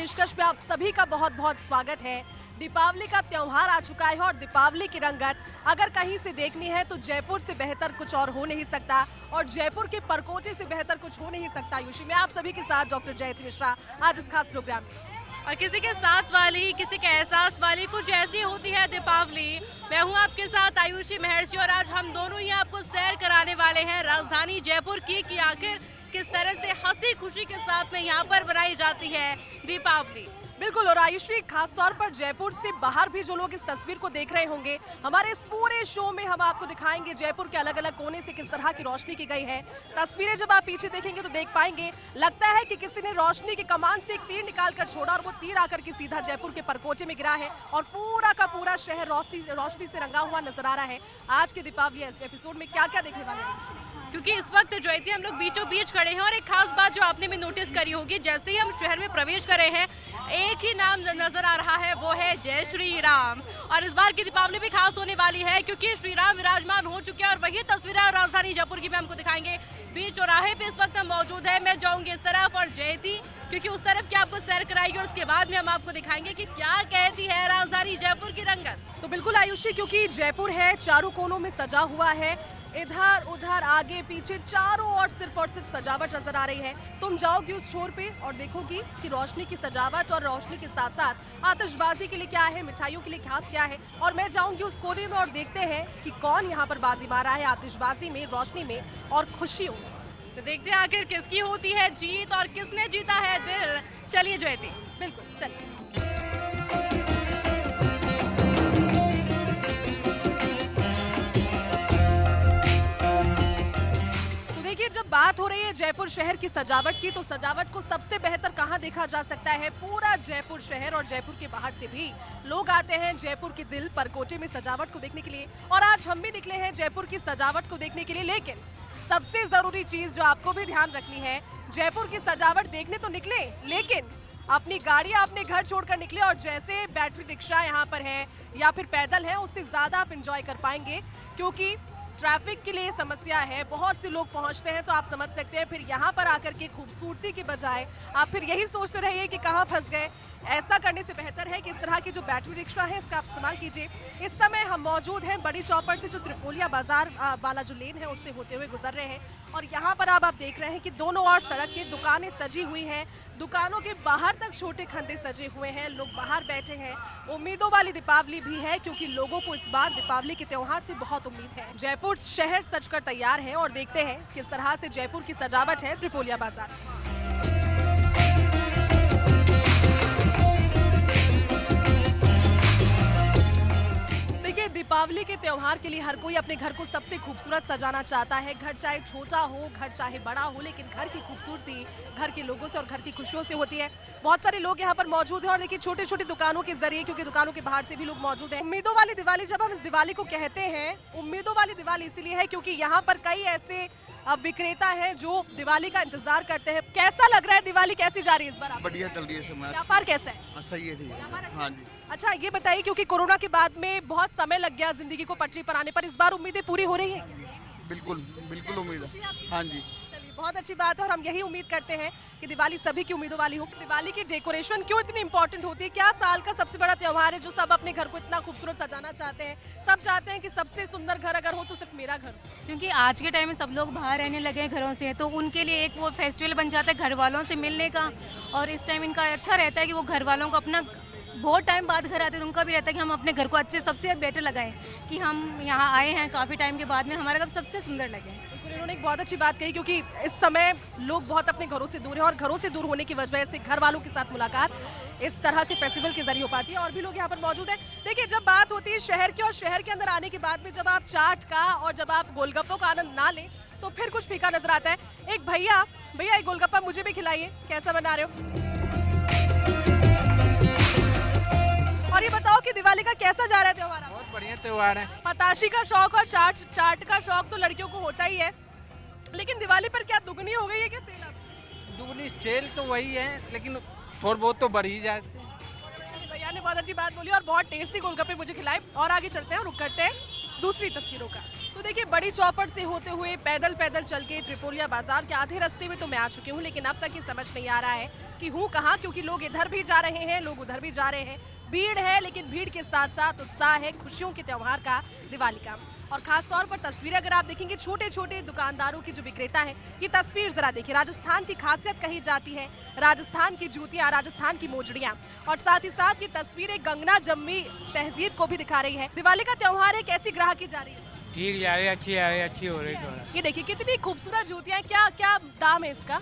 पेशकश में आप सभी का बहुत बहुत स्वागत है। दीपावली का त्योहार आ चुका है और दीपावली की रंगत अगर कहीं से देखनी है तो जयपुर से बेहतर कुछ और हो नहीं सकता और जयपुर के परकोटे से बेहतर कुछ हो नहीं सकता। आयुषी, मैं आप सभी के साथ डॉक्टर जयति मिश्रा आज इस खास प्रोग्राम में। और किसी के साथ वाली, किसी के एहसास वाली कुछ ऐसी होती है दीपावली। मैं हूं आपके साथ आयुषी महर्षि और आज हम दोनों ही आपको सैर कराने वाले हैं राजधानी जयपुर की कि आखिर किस तरह से हंसी खुशी के साथ में यहाँ पर बनाई जाती है दीपावली। बिल्कुल, और आयुषी खास तौर पर जयपुर से बाहर भी जो लोग इस तस्वीर को देख रहे होंगे, हमारे इस पूरे शो में हम आपको दिखाएंगे जयपुर के अलग अलग कोने से किस तरह की रोशनी की गई है। तस्वीरें जब आप पीछे देखेंगे तो देख पाएंगे, लगता है कि किसी ने रोशनी की कमान से एक तीर निकाल कर छोड़ा और वो तीर आकर के सीधा जयपुर के परकोटे में गिरा है और पूरा का पूरा शहर रोशनी से रंगा हुआ नजर आ रहा है। आज के दीपावली एपिसोड में क्या क्या देखने वाले हैं, क्योंकि इस वक्त जयती हम लोग बीचों बीच खड़े हैं और एक खास बात जो आपने भी नोटिस करी होगी, जैसे ही हम शहर में प्रवेश कर रहे हैं एक ही नाम नजर आ रहा है, वो है जय श्री राम। और इस बार की दीपावली भी खास होने वाली है क्योंकि श्री राम विराजमान हो चुके हैं और वही तस्वीरें राजधानी जयपुर की भी हमको दिखाएंगे। बीच चौराहे पे इस वक्त हम मौजूद है, मैं जाऊंगी इस तरफ और जयती क्योंकि उस तरफ की आपको सैर कराएगी और उसके बाद में हम आपको दिखाएंगे कि क्या कहती है राजधानी जयपुर की रंगत। तो बिल्कुल आयुषी, क्योंकि जयपुर है चारों कोनों में सजा हुआ है, इधर उधर आगे पीछे चारों ओर सिर्फ सजावट नजर आ रही है। तुम जाओगी उस छोर पे और देखोगी कि रोशनी की सजावट और रोशनी के साथ साथ आतिशबाजी के लिए क्या है, मिठाइयों के लिए खास क्या है। और मैं जाऊंगी उस कोने में और देखते हैं कि कौन यहाँ पर बाजी मारा है आतिशबाजी में, रोशनी में और खुशियों में। तो देखते हैं आखिर किसकी होती है जीत और किसने जीता है दिल। चलिए जयती। बिल्कुल चलिए। जब बात हो रही है जयपुर शहर की सजावट की, तो सजावट को सबसे बेहतर कहां देखा जा सकता है? पूरा जयपुर शहर और जयपुर के बाहर से भी लोग आते हैं जयपुर के दिल परकोटे में सजावट को देखने के लिए। और आज हम भी निकले हैं जयपुर की सजावट को देखने के लिए, लेकिन सबसे जरूरी चीज जो आपको भी ध्यान रखनी है, जयपुर की सजावट देखने तो निकले लेकिन अपनी गाड़ियां अपने घर छोड़कर निकले। और जैसे बैटरी रिक्शा यहाँ पर है या फिर पैदल है, उससे ज्यादा आप इंजॉय कर पाएंगे क्योंकि ट्रैफिक के लिए समस्या है, बहुत से लोग पहुंचते हैं। तो आप समझ सकते हैं फिर यहाँ पर आकर के खूबसूरती के बजाय आप फिर यही सोचते रहिए कि कहाँ फंस गए। ऐसा करने से बेहतर है कि इस तरह की जो बैटरी रिक्शा है इसका आप इस्तेमाल कीजिए। इस समय हम मौजूद हैं बड़ी चौपड़ से, जो त्रिपोलिया बाजार वाला जो लेन है उससे होते हुए गुजर रहे हैं। और यहाँ पर आप देख रहे हैं कि दोनों ओर सड़क की दुकानें सजी हुई हैं, दुकानों के बाहर तक छोटे खंडे सजे हुए हैं, लोग बाहर बैठे हैं। उम्मीदों वाली दीपावली भी है क्योंकि लोगों को इस बार दीपावली के त्योहार से बहुत उम्मीद है। जयपुर शहर सजकर तैयार है और देखते हैं किस तरह से जयपुर की सजावट है त्रिपोलिया बाजार। दीपावली के त्योहार के लिए हर कोई अपने घर को सबसे खूबसूरत सजाना चाहता है। घर चाहे छोटा हो, घर चाहे बड़ा हो, लेकिन घर की खूबसूरती घर के लोगों से और घर की खुशियों से होती है। बहुत सारे लोग यहाँ पर मौजूद हैं और देखिए छोटे छोटे दुकानों के जरिए, क्योंकि दुकानों के बाहर से भी लोग मौजूद हैं। उम्मीदों वाली दिवाली जब हम इस दिवाली को कहते हैं, उम्मीदों वाली दिवाली इसीलिए है क्योंकि यहाँ पर कई ऐसे विक्रेता है जो दिवाली का इंतजार करते हैं। कैसा लग रहा है, दिवाली कैसी जा रही है इस बार? बढ़िया चल रही है, व्यापार कैसा है? सही है, ठीक है। हाँ जी। अच्छा ये बताइए, क्योंकि कोरोना के बाद में बहुत समय लग गया जिंदगी को पटरी पर आने पर, इस बार उम्मीदें पूरी हो रही है? बिल्कुल बिल्कुल उम्मीद है। हाँ जी, चलिए बहुत अच्छी बात है और हम यही उम्मीद करते हैं कि दिवाली सभी की उम्मीदों वाली हो। दिवाली की डेकोरेशन क्यों इतनी इंपॉर्टेंट होती है? क्या साल का सबसे बड़ा त्योहार है जो सब अपने घर को इतना खूबसूरत सजाना चाहते हैं? सब चाहते हैं कि सबसे सुंदर घर अगर हो तो सिर्फ मेरा घर हो, क्योंकि आज के टाइम में सब लोग बाहर रहने लगे हैं घरों से, तो उनके लिए एक वो फेस्टिवल बन जाता है घर वालों से मिलने का। और इस टाइम इनका अच्छा रहता है कि वो घर वालों को अपना बहुत टाइम बाद घर आते हैं, तो उनका भी रहता है कि हम अपने घर को अच्छे सबसे बेटर लगाएं कि हम यहाँ आए हैं काफ़ी टाइम के बाद में, हमारा घर सबसे सुंदर लगे। उन्होंने एक बहुत अच्छी बात कही क्योंकि इस समय लोग बहुत अपने घरों से दूर हैं और घरों से दूर होने की वजह से घर वालों के साथ मुलाकात इस तरह से फेस्टिवल के जरिए हो पाती है। और भी लोग यहाँ पर मौजूद हैं। देखिए जब बात होती है शहर की और शहर के अंदर आने के बाद में जब आप चाट का और जब आप गोलगप्पों का आनंद ना लें तो फिर कुछ फीका नजर आता है। एक भैया एक गोलगप्पा मुझे भी खिलाइए, कैसा बना रहे हो? और ये बताओ कि दिवाली का कैसा जा रहा है त्योहार? बहुत बढ़िया त्योहार है। पताशी का शौक और चाट का शौक तो लड़कियों को होता ही है, लेकिन दिवाली पर क्या दुगनी हो गई है क्या सेल? अब दुगनी सेल तो वही है, लेकिन थोड़ा बहुत तो बढ़ ही जाते हैं। भैया ने बहुत अच्छी बात बोली और बहुत टेस्टी गोलगप्पे मुझे खिलाए। और आगे चलते हैं, रुक करते हैं दूसरी तस्वीरों का। तो देखिए, बड़ी चौपट से होते हुए पैदल पैदल चल के त्रिपोलिया बाजार के आधे रास्ते में तो मैं आ चुकी हूँ, लेकिन अब तक ये समझ नहीं आ रहा है कि हूँ कहाँ, क्योंकि लोग इधर भी जा रहे हैं, लोग उधर भी जा रहे हैं, भीड़ है, लेकिन भीड़ के साथ साथ उत्साह है खुशियों के त्योहार का, दिवाली का। और खास तौर पर तस्वीर अगर आप देखेंगे छोटे छोटे दुकानदारों की जो विक्रेता है, ये तस्वीर जरा देखिए। राजस्थान की खासियत कही जाती है राजस्थान की जूतियां, राजस्थान की मोजड़ियां, और साथ ही साथ ये तस्वीरें गंगना जम्मी तहजीब को भी दिखा रही है। दिवाली का त्योहार है, कैसी ग्राहकी जा रही है? ठीक जा रही है, अच्छी आ रही है, अच्छी हो रही तो है। ये देखिए कितनी खूबसूरत जूतियां, क्या क्या दाम है इसका?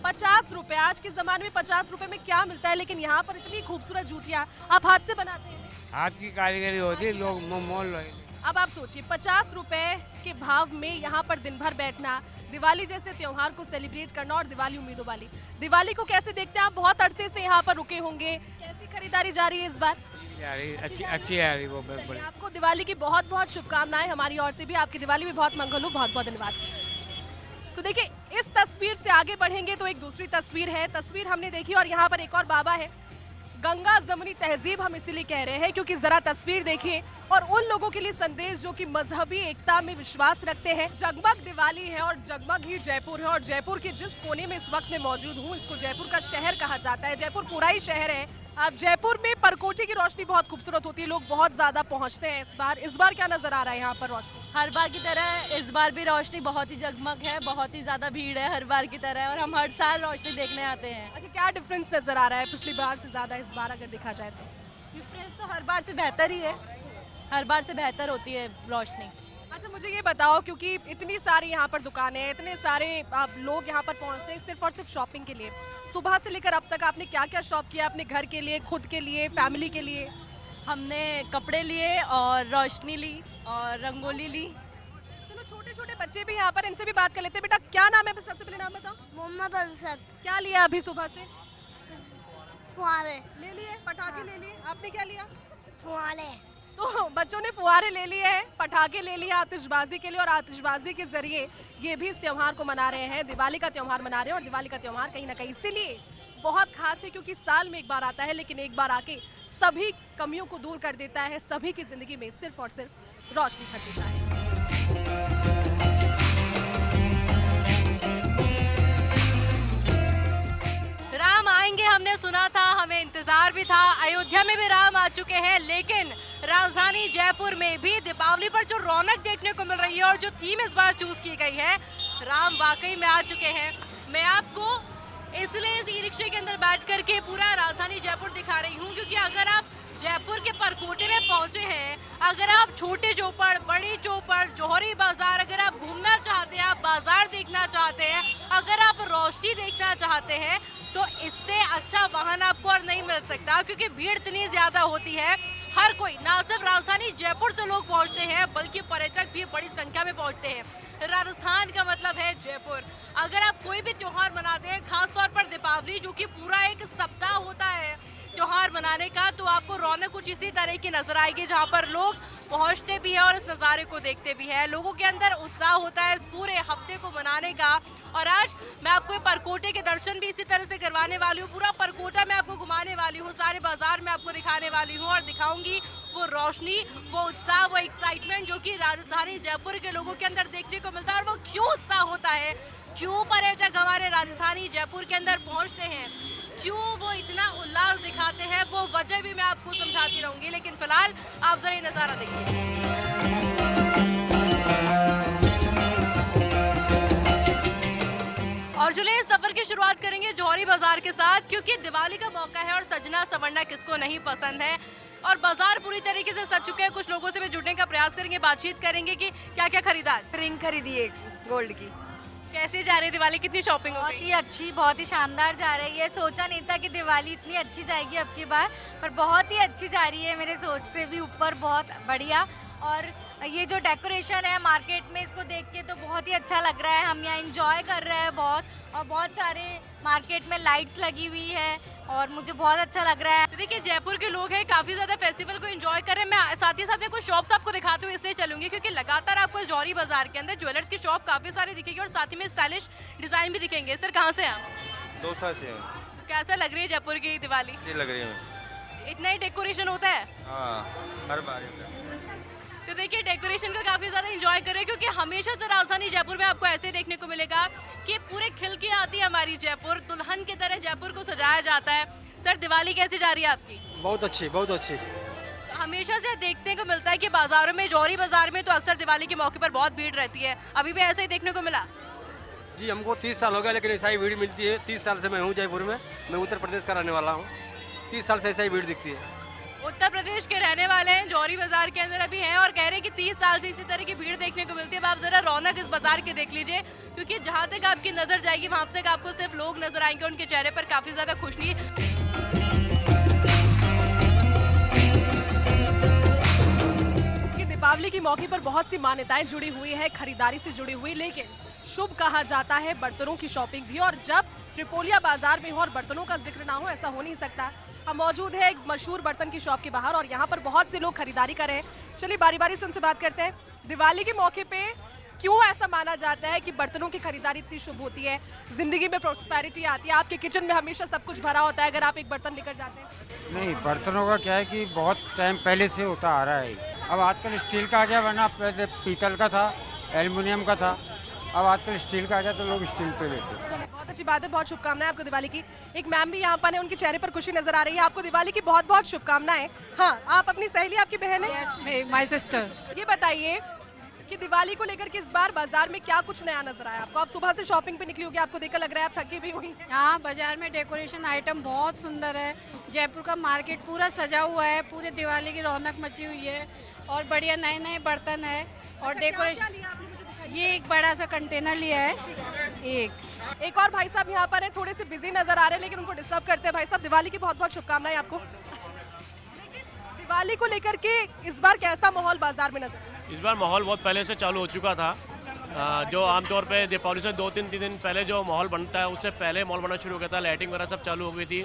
50 रुपए। आज के जमाने में 50 रुपए में क्या मिलता है, लेकिन यहाँ पर इतनी खूबसूरत जूतियां आप हाथ से बनाते हैं। हाथ की कारीगरी होती है, लोग मोल रहे। अब आप सोचिए 50 रुपए के भाव में यहाँ पर दिन भर बैठना, दिवाली जैसे त्योहार को सेलिब्रेट करना, और दिवाली उम्मीदों वाली दिवाली को कैसे देखते हैं आप? बहुत अरसे से यहाँ पर रुके होंगे, कैसी खरीदारी जा रही है इस बार? अच्छी आ रही वो चलिए, आपको दिवाली की बहुत बहुत शुभकामनाएं हमारी ओर से भी, आपकी दिवाली में बहुत मंगल हो, बहुत बहुत धन्यवाद। तो देखिए, इस तस्वीर से आगे बढ़ेंगे तो एक दूसरी तस्वीर है, तस्वीर हमने देखी, और यहाँ पर एक और बाबा है। गंगा जमनी तहजीब हम इसीलिए कह रहे हैं क्योंकि जरा तस्वीर देखिए, और उन लोगों के लिए संदेश जो कि मजहबी एकता में विश्वास रखते हैं। जगमग दिवाली है और जगमग ही जयपुर है, और जयपुर के जिस कोने में इस वक्त मैं मौजूद हूँ, इसको जयपुर का शहर कहा जाता है। जयपुर पूरा ही शहर है। अब जयपुर में परकोटे की रोशनी बहुत खूबसूरत होती है, लोग बहुत ज्यादा पहुँचते हैं इस बार क्या नजर आ रहा है यहाँ पर रोशनी? हर बार की तरह इस बार भी रोशनी बहुत ही जगमग है, बहुत ही ज्यादा भीड़ है हर बार की तरह, और हम हर साल रोशनी देखने आते हैं। अच्छा, क्या डिफरेंस नजर आ रहा है पिछली बार से ज्यादा इस बार अगर देखा जाए तो? डिफरेंस तो हर बार से बेहतर ही है, हर बार से बेहतर होती है रोशनी। अच्छा, मुझे ये बताओ, क्योंकि इतनी सारी यहाँ पर दुकानें हैं, इतने सारे लोग यहाँ पर पहुँचते हैं सिर्फ और सिर्फ शॉपिंग के लिए, सुबह से लेकर अब तक आपने क्या क्या शॉप किया अपने घर के लिए, खुद के लिए, फैमिली के लिए? हमने कपड़े लिए और रोशनी ली और रंगोली ली। चलो, छोटे छोटे बच्चे भी यहाँ पर, इनसे भी बात कर लेते हैं। बेटा, क्या नाम है? सबसे पहले नाम बताओ। मोहम्मद अरशद। क्या लिया अभी सुबह से? फुहारे ले लिए, पटाखे ले लिए। आपने क्या लिया? फुहारे। तो बच्चों ने फुहारे ले लिए हैं, पटाखे ले लिया आतिशबाजी के लिए, और आतिशबाजी के जरिए ये भी इस त्योहार को मना रहे हैं, दिवाली का त्योहार मना रहे हैं। और दिवाली का त्योहार कहीं ना कहीं इसीलिए बहुत खास है क्योंकि साल में एक बार आता है, लेकिन एक बार आके सभी कमियों को दूर कर देता है, सभी की जिंदगी में सिर्फ और सिर्फ रोशनी भर देता है। राम आएंगे हमने सुना था, हमें इंतजार भी था, अयोध्या में भी राम आ चुके हैं, लेकिन राजधानी जयपुर में भी दीपावली पर जो रौनक देखने को मिल रही है और जो थीम इस बार चूज की गई है, राम वाकई में आ चुके हैं। मैं आपको इसलिए इस ई रिक्शे के अंदर बैठ करके पूरा राजधानी जयपुर दिखा रही हूँ, क्योंकि अगर आप जयपुर के परकोटे में पहुंचे हैं, अगर आप छोटे चौपड़, बड़ी चौपड़, जौहरी बाजार अगर आप घूमना चाहते हैं, आप बाजार देखना चाहते हैं, अगर आप रोशनी देखना चाहते हैं, तो इससे अच्छा वाहन आपको और नहीं मिल सकता, क्योंकि भीड़ इतनी ज्यादा होती है। हर कोई, ना सिर्फ राजधानी जयपुर से लोग पहुंचते हैं, बल्कि पर्यटक भी बड़ी संख्या में पहुंचते हैं। राजस्थान का मतलब है जयपुर। अगर आप कोई भी त्योहार मनाते हैं, खास तौर पर दीपावली जो कि पूरा एक सप्ताह होता है त्योहार मनाने का, तो आपको रौनक कुछ इसी तरह की नजर आएगी, जहां पर लोग पहुंचते भी है और इस नज़ारे को देखते भी है। लोगों के अंदर उत्साह होता है इस पूरे हफ्ते को मनाने का। और आज मैं आपको परकोटे के दर्शन भी इसी तरह से करवाने वाली हूँ। पूरा परकोटा मैं आपको घुमाने वाली हूँ, सारे बाजार में आपको दिखाने वाली हूँ और दिखाऊंगी वो रोशनी, वो उत्साह, वो एक्साइटमेंट जो कि राजधानी जयपुर के लोगों के अंदर देखने को मिलता है। और वो क्यों उत्साह होता है, क्यों पर्यटक हमारे राजधानी जयपुर के अंदर पहुंचते हैं, क्यों वो इतना उल्लास दिखाते हैं, वो वजह भी मैं आपको समझाती रहूंगी। लेकिन फिलहाल आप जरा ये नजारा देखिए। और चलिए सफर की शुरुआत करेंगे जौहरी बाजार के साथ, क्योंकि दिवाली का मौका है और सजना संवरना किसको नहीं पसंद है। और बाजार पूरी तरीके से सज चुके हैं। कुछ लोगों से भी जुड़ने का प्रयास करेंगे, बातचीत करेंगे कि क्या क्या खरीदा। रिंग खरीदी है गोल्ड की। कैसे जा रही है दिवाली, कितनी शॉपिंग हो बहुत गई? ही अच्छी, बहुत ही शानदार जा रही है। सोचा नहीं था कि दिवाली इतनी अच्छी जाएगी अब की बार, पर बहुत ही अच्छी जा रही है, मेरे सोच से भी ऊपर, बहुत बढ़िया। और ये जो डेकोरेशन है मार्केट में, इसको देख के तो बहुत ही अच्छा लग रहा है। हम यहाँ एंजॉय कर रहे हैं बहुत, और बहुत सारे मार्केट में लाइट्स लगी हुई है और मुझे बहुत अच्छा लग रहा है। देखिए जयपुर के लोग हैं, काफी ज्यादा फेस्टिवल को एंजॉय कर रहे हैं। मैं साथ ही साथ में कुछ शॉप्स आपको दिखाते हुए इसलिए चलूंगी क्योंकि लगातार आपको जौहरी बाजार के अंदर ज्वेलर्स की शॉप काफी सारी दिखेगी और साथ ही में स्टाइलिश डिजाइन भी दिखेंगे। सर कहाँ से आप? दौसा से। तो कैसा लग रही है जयपुर की दिवाली? अच्छी लग रही है। इतना ही डेकोरेशन होता है? हाँ, हर बार। तो देखिए डेकोरेशन का काफी ज्यादा एंजॉय करें, क्योंकि हमेशा से राजधानी जयपुर में आपको ऐसे देखने को मिलेगा कि पूरे खिल के आती है हमारी जयपुर, दुल्हन की तरह जयपुर को सजाया जाता है। सर दिवाली कैसी जा रही है आपकी? बहुत अच्छी, बहुत अच्छी। हमेशा से देखने को मिलता है कि बाजारों में, जौहरी बाजार में तो अक्सर दिवाली के मौके पर बहुत भीड़ रहती है, अभी भी ऐसा ही देखने को मिला? जी हमको 30 साल हो गया, लेकिन ऐसा ही भीड़ मिलती है। 30 साल से मैं हूँ जयपुर में, मैं उत्तर प्रदेश का रहने वाला हूँ। 30 साल से ऐसा ही भीड़ दिखती है। उत्तर प्रदेश के रहने वाले हैं, जौहरी बाजार के अंदर अभी हैं और कह रहे हैं कि 30 साल से इसी तरह की भीड़ देखने को मिलती है। अब आप जरा रौनक इस बाजार की देख लीजिए, क्योंकि जहाँ तक आपकी नजर जाएगी वहाँ तक आपको सिर्फ लोग नजर आएंगे, उनके चेहरे पर काफी ज्यादा खुशी। दीपावली के मौके पर बहुत सी मान्यताएं जुड़ी हुई है, खरीदारी से जुड़ी हुई, लेकिन शुभ कहा जाता है बर्तनों की शॉपिंग भी। और जब त्रिपोलिया बाजार में हो और बर्तनों का जिक्र ना हो, ऐसा हो नहीं सकता। हम मौजूद है एक मशहूर बर्तन की शॉप के बाहर और यहाँ पर बहुत से लोग खरीदारी कर रहे हैं। चलिए बारी बारी से उनसे बात करते हैं। दिवाली के मौके पे क्यों ऐसा माना जाता है कि बर्तनों की खरीदारी इतनी शुभ होती है, जिंदगी में प्रॉस्पेरिटी आती है? आपके किचन में हमेशा सब कुछ भरा होता है अगर आप एक बर्तन लेकर जाते हैं। नहीं, बर्तनों का क्या है कि बहुत टाइम पहले से होता आ रहा है। अब आजकल स्टील का आ गया, वरना पहले पीतल का था, एल्युमिनियम का था। अब आजकल स्टील का आ गया तो लोग स्टील पे लेते हैं। चलिए बहुत अच्छी बात है, बहुत शुभकामनाएं आपको दिवाली की। एक मैम भी यहाँ पर है, उनके चेहरे पर खुशी नजर आ रही है। आपको दिवाली की बहुत बहुत शुभकामनाएं। हाँ, आप अपनी सहेली, आपकी बहन है? My sister. ये बताइए कि दिवाली को लेकर के इस बार बाजार में क्या कुछ नया नजर आया आपको? आप सुबह से शॉपिंग पे निकली होगी, आपको देखकर लग रहा है आप थकी भी हुई हैं। हाँ, बाजार में डेकोरेशन आइटम बहुत सुंदर है। जयपुर का मार्केट पूरा सजा हुआ है, पूरे दिवाली की रौनक मची हुई है और बढ़िया नए नए बर्तन है और डेकोरेशन। ये एक बड़ा सा कंटेनर लिया है। एक और भाई साहब यहाँ पर हैं, थोड़े से बिजी नजर आ रहे हैं, लेकिन उनको डिस्टर्ब करते हैं। भाई साहब, दिवाली की बहुत बहुत शुभकामनाएं आपको। लेकिन दिवाली को लेकर के इस बार कैसा माहौल बाजार में नजर? इस बार माहौल बहुत पहले से चालू हो चुका था। जो आमतौर पे दीपावली से 2-3 दिन पहले जो माहौल बनता है, उससे पहले माहौल बनना शुरू हो गया था। लाइटिंग वगैरह सब चालू हो गई थी,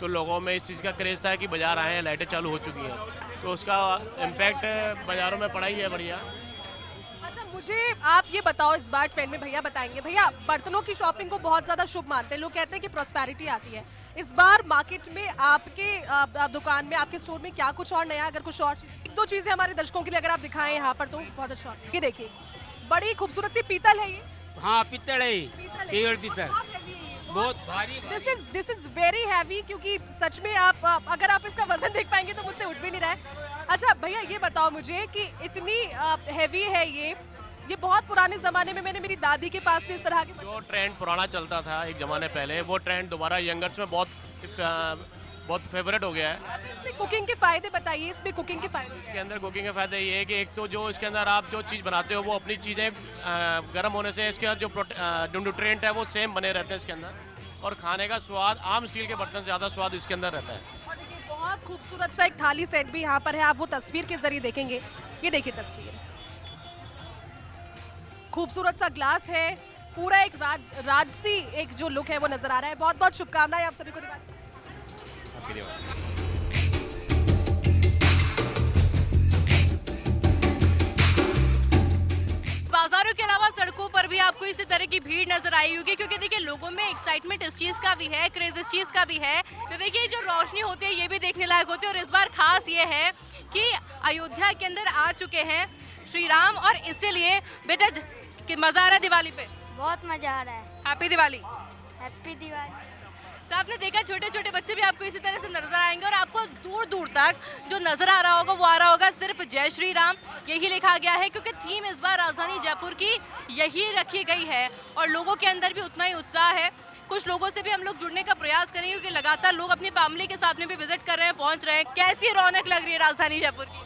तो लोगों में इस चीज़ का क्रेज़ था कि बाजार आए हैं, लाइटें चालू हो चुकी हैं, तो उसका इम्पैक्ट बाज़ारों में पड़ा ही है बढ़िया। अच्छा, मुझे आप ये बताओ, इस बार ट्रेंड में भैया बताएंगे, भैया बर्तनों की शॉपिंग को बहुत ज़्यादा शुभ मानते हैं लोग, कहते हैं कि प्रॉस्पेरिटी आती है। इस बार मार्केट में आपके दुकान में, आपके स्टोर में क्या कुछ और नया, अगर कुछ और एक दो चीज़ें हमारे दर्शकों के लिए अगर आप दिखाएं यहाँ पर तो बहुत अच्छा। ये देखिए, बड़ी खूबसूरत सी पीतल है ये। हाँ, पीतल है, प्योर पीतल, बहुत भारी। दिस इज वेरी हैवी, क्योंकि सच में आप अगर आप इसका वजन देख पाएंगे तो मुझसे उठ भी नहीं रहा है। अच्छा भैया, ये बताओ मुझे कि इतनी हैवी है ये बहुत पुराने जमाने में मैंने मेरी दादी के पास भी इस तरह के जो ट्रेंड पुराना चलता था एक जमाने पहले, वो ट्रेंड दोबारा यंगर्स में बहुत फेवरेट हो गया है। कुकिंग के फायदे बताइए, इसमें कुकिंग के फायदे। इसके अंदर कुकिंग के फायदे ये है कि एक तो जो इसके अंदर आप जो चीज़ बनाते हो वो अपनी चीज़ें गर्म होने से इसके जो न्यूट्रिएंट है वो सेम बने रहते हैं इसके अंदर, और खाने का स्वाद आम स्टील के बर्तन से ज़्यादा स्वाद इसके अंदर रहता है। और देखिए, बहुत खूबसूरत सा एक थाली सेट भी यहाँ पर है, आप वो तस्वीर के जरिए देखेंगे। ये देखिए तस्वीर, खूबसूरत सा ग्लास है, पूरा एक राजसी एक जो लुक है वो नजर आ रहा है। बहुत बहुत शुभकामनाएं आप सभी को। बाजारों के अलावा सड़कों पर भी आपको इसी तरह की भीड़ नजर आई होगी, क्योंकि देखिए लोगों में एक्साइटमेंट इस चीज का भी है, क्रेज इस चीज का भी है। तो देखिए जो रोशनी होती है ये भी देखने लायक होती है। और इस बार खास ये है कि अयोध्या के अंदर आ चुके हैं श्री राम, और इसीलिए बेटा कि मजा आ रहा है दिवाली पे? बहुत मजा आ रहा है। हैप्पी दिवाली। हैप्पी दिवाली। तो आपने देखा छोटे छोटे बच्चे भी आपको इसी तरह से नजर आएंगे, और आपको दूर दूर तक जो नजर आ रहा होगा वो आ रहा होगा सिर्फ जय श्री राम यही लिखा गया है, क्योंकि थीम इस बार राजधानी जयपुर की यही रखी गई है और लोगों के अंदर भी उतना ही उत्साह है। कुछ लोगों से भी हम लोग जुड़ने का प्रयास करेंगे, क्योंकि लगातार लोग अपनी फैमिली के साथ में भी विजिट कर रहे हैं, पहुंच रहे हैं। कैसी रौनक लग रही है राजधानी जयपुर की?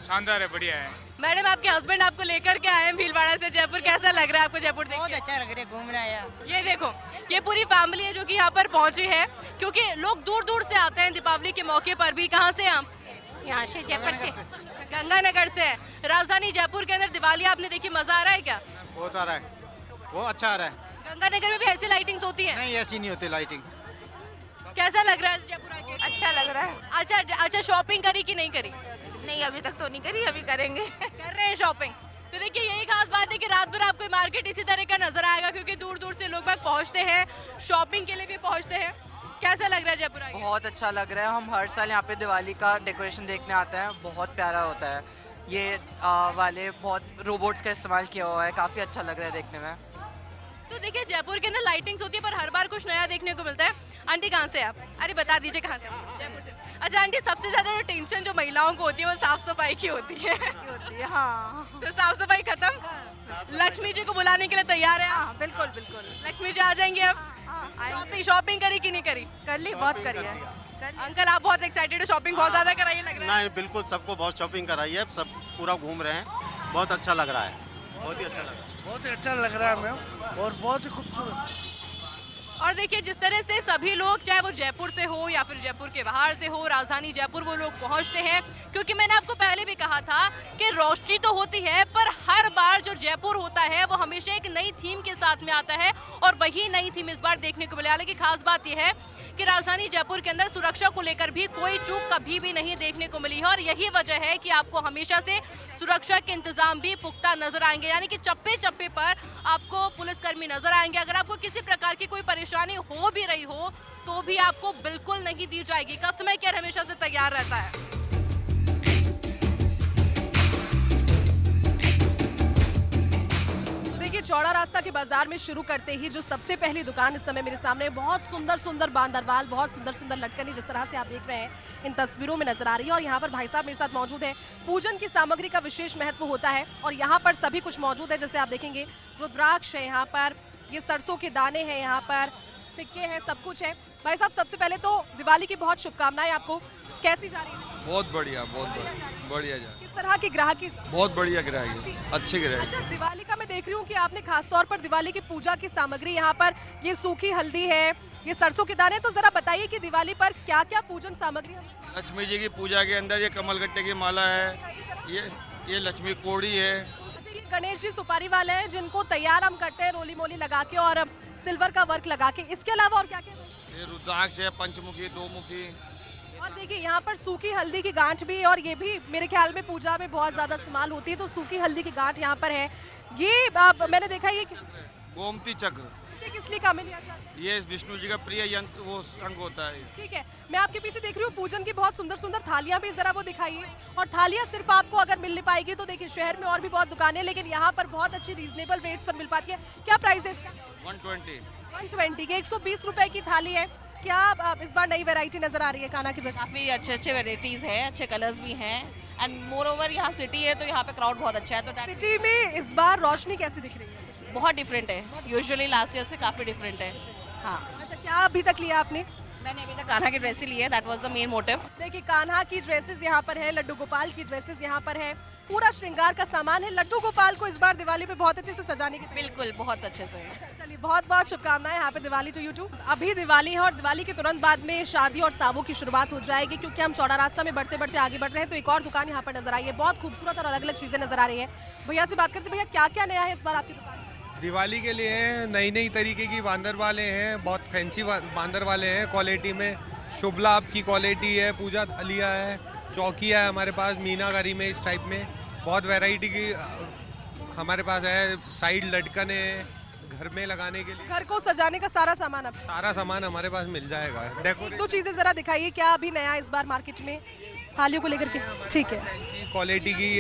शानदार है, बढ़िया है। मैडम, आपके हस्बैंड आपको लेकर के आए हैं भीलवाड़ा से जयपुर, कैसा लग रहा है आपको जयपुर देख के? बहुत अच्छा लग रहा है, घूम रहा है। ये देखो, ये पूरी फैमिली है जो कि यहाँ पर पहुंची है, क्योंकि लोग दूर दूर से आते हैं दीपावली के मौके पर भी। कहाँ से आप? यहाँ से जयपुर से, गंगानगर से। राजधानी जयपुर के अंदर दिवाली आपने देखी, मजा आ रहा है क्या? बहुत आ रहा है, वो अच्छा आ रहा है। गंगानगर में भी ऐसी लाइटिंग्स होती है? नहीं, ऐसी नहीं होती लाइटिंग। कैसा लग रहा है जयपुर आके? अच्छा लग रहा है। अच्छा, शॉपिंग करी कि नहीं करी? नहीं, अभी तक तो नहीं करी, अभी करेंगे। कर रहे हैं शॉपिंग। तो देखिए यही खास बात है कि रात भर आपको मार्केट इसी तरह का नजर आएगा, क्योंकि दूर दूर से लोग पहुंचते हैं, शॉपिंग के लिए भी पहुंचते हैं। कैसा लग रहा है जयपुर आके? बहुत अच्छा लग रहा है। हम हर साल यहाँ पे दिवाली का डेकोरेशन देखने आते हैं, बहुत प्यारा होता है। ये वाले बहुत रोबोट्स का इस्तेमाल किया हुआ है, काफ़ी अच्छा लग रहा है देखने में। तो देखिए जयपुर के अंदर लाइटिंग्स होती है पर हर बार कुछ नया देखने को मिलता है। आंटी कहाँ से आप? अरे बता दीजिए कहाँ से? जयपुर से। अच्छा आंटी, सबसे ज्यादा जो टेंशन जो महिलाओं को होती है वो साफ सफाई की होती है। हाँ तो साफ सफाई खत्म, लक्ष्मी जी को बुलाने के लिए तैयार है? हाँ बिल्कुल बिल्कुल। लक्ष्मी जी आ जाएंगे अब? शॉपिंग करी कि नहीं करी? कर ली, बहुत करी है। अंकल आप बहुत एक्साइटेड हो, शॉपिंग बहुत ज्यादा कराई लग रहा है। नहीं बिल्कुल, सबको बहुत शॉपिंग कराई है, सब पूरा घूम रहे हैं, बहुत अच्छा लग रहा है, बहुत ही अच्छा लग रहा है। बहुत ही अच्छा लग रहा है हमें और बहुत ही खूबसूरत। और देखिए जिस तरह से सभी लोग, चाहे वो जयपुर से हो या फिर जयपुर के बाहर से हो, राजधानी जयपुर वो लोग पहुंचते हैं, क्योंकि मैंने आपको पहले भी कहा था कि रोशनी तो होती है पर हर बार जो जयपुर होता है वो हमेशा एक नई थीम के साथ में आता है और वही नई थीम इस बार देखने को मिली। हालांकि खास बात यह है कि राजधानी जयपुर के अंदर सुरक्षा को लेकर भी कोई चूक कभी भी नहीं देखने को मिली है और यही वजह है कि आपको हमेशा से सुरक्षा के इंतजाम भी पुख्ता नजर आएंगे, यानी कि चप्पे चप्पे पर आपको पुलिसकर्मी नजर आएंगे। अगर आपको किसी प्रकार की कोई परेशानी हो भी रही हो तो भी आपको बिल्कुल नहीं दी जाएगी। कस्टमर केयर हमेशा से तैयार रहता है। चौड़ा रास्ता के बाजार में शुरू करते ही जो सबसे पहली दुकान इस समय मेरे सामने, बहुत सुंदर सुंदर बांदरवाल, बहुत सुंदर सुंदर लटकनी जिस तरह से आप देख रहे हैं इन तस्वीरों में नजर आ रही है। और यहाँ पर भाई साहब मेरे साथ मौजूद है। पूजन की सामग्री का विशेष महत्व होता है और यहाँ पर सभी कुछ मौजूद है। जैसे आप देखेंगे रुद्राक्ष है, यहाँ पर ये सरसों के दाने हैं, यहाँ पर सिक्के हैं, सब कुछ है। भाई साहब सबसे पहले तो दिवाली की बहुत शुभकामनाएं आपको, कैसी जा रही है? बहुत बढ़िया, बहुत बढ़िया जा। किस तरह की ग्राहकी? बहुत बढ़िया ग्राहकी, अच्छी ग्राहकी। अच्छा दिवाली का मैं देख रही हूँ कि आपने खास तौर पर दिवाली की पूजा की सामग्री, यहाँ पर ये सूखी हल्दी है, ये सरसों के दाने, तो जरा बताइए कि दिवाली पर क्या क्या पूजन सामग्री? लक्ष्मी जी की पूजा के अंदर ये कमलगट्टे की माला है, ये लक्ष्मी कोड़ी है। अच्छा ये गणेश जी सुपारी वाले हैं जिनको तैयार हम करते हैं रोली मोली लगा के और सिल्वर का वर्क लगा के। इसके अलावा और क्या क्या? ये रुद्राक्ष है, पंचमुखी, दो मुखी। और देखिए यहाँ पर सूखी हल्दी की गांठ भी है और ये भी मेरे ख्याल में पूजा में बहुत ज्यादा इस्तेमाल होती है, तो सूखी हल्दी की गांठ यहाँ पर है। ये मैंने देखा ये गोमती चक्र, किस लिए काम में लिया जाता है? ये विष्णु जी का प्रिय यंत्र वो संग होता है। ठीक है, मैं आपके पीछे देख रही हूँ पूजन की बहुत सुंदर सुंदर थालियां भी, जरा वो दिखाइए। और थालियां सिर्फ आपको अगर मिल नहीं पाएगी तो देखिए शहर में और भी बहुत दुकानें, लेकिन यहाँ पर बहुत अच्छी रीजनेबल रेट्स पर मिल पाती है। क्या प्राइस है इसका? 120 की 120 रुपए की थाली है। क्या आप इस बार नई वैरायटी नजर आ रही है कान्हा की? बस काफ़ी अच्छे अच्छे वेराइटीज़ हैं, अच्छे कलर्स भी हैं एंड मोर ओवर यहाँ सिटी है तो यहाँ पे क्राउड बहुत अच्छा है। तो सिटी में इस बार रोशनी कैसी दिख रही है? बहुत डिफरेंट है, यूजुअली लास्ट ईयर से काफ़ी डिफरेंट है। हाँ। अच्छा क्या अभी तक लिया आपने? मैंने अभी तक कान्हा की ड्रेस ही ली है, that was the main motive. देखिए कान्हा की ड्रेसेस यहाँ पर है, लड्डू गोपाल की ड्रेसेस यहाँ पर है, पूरा श्रृंगार का सामान है। लड्डू गोपाल को इस बार दिवाली पे बहुत अच्छे से सजाने की, बिल्कुल बहुत अच्छे से। चलिए बहुत बहुत शुभकामनाएं यहाँ पे दिवाली टू यू टू। अभी दिवाली है और दिवाली के तुरंत बाद में शादी और सावों की शुरुआत हो जाएगी, क्योंकि हम चौड़ा रास्ता में बढ़ते बढ़ते आगे बढ़ रहे हैं तो एक और दुकान यहाँ पर नजर आई है, बहुत खूबसूरत और अलग अलग चीजें नजर आ रही है। भैया से बात करते, भैया क्या क्या नया है इस बार आपकी दुकान? दिवाली के लिए नई नई तरीके की बांदर वाले हैं, बहुत फैंसी बांदर वाले हैं, क्वालिटी में शुभ लाभ की क्वालिटी है, पूजा थालियाँ है, चौकिया है हमारे पास मीनाकारी में, इस टाइप में बहुत वैरायटी की हमारे पास है। साइड लटकन है घर में लगाने के लिए, घर को सजाने का सारा सामान, अब सारा सामान हमारे पास मिल जाएगा। एक दो चीजें जरा दिखाइए क्या अभी नया इस बार मार्केट में थालियों को लेकर के? ठीक है, क्वालिटी की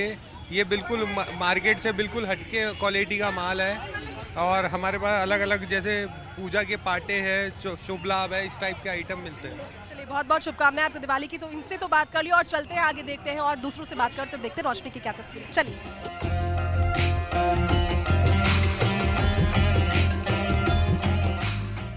ये बिल्कुल मार्केट से बिल्कुल हटके क्वालिटी का माल है और हमारे पास अलग अलग जैसे पूजा के पाटे हैं, शुभ लाभ है, इस टाइप के आइटम मिलते हैं। चलिए बहुत बहुत शुभकामनाएं आपको दिवाली की। तो इनसे तो बात कर लिया और चलते हैं आगे, देखते हैं और दूसरों से बात करते हैं, देखते हैं रोशनी की क्या तस्वीर। चलिए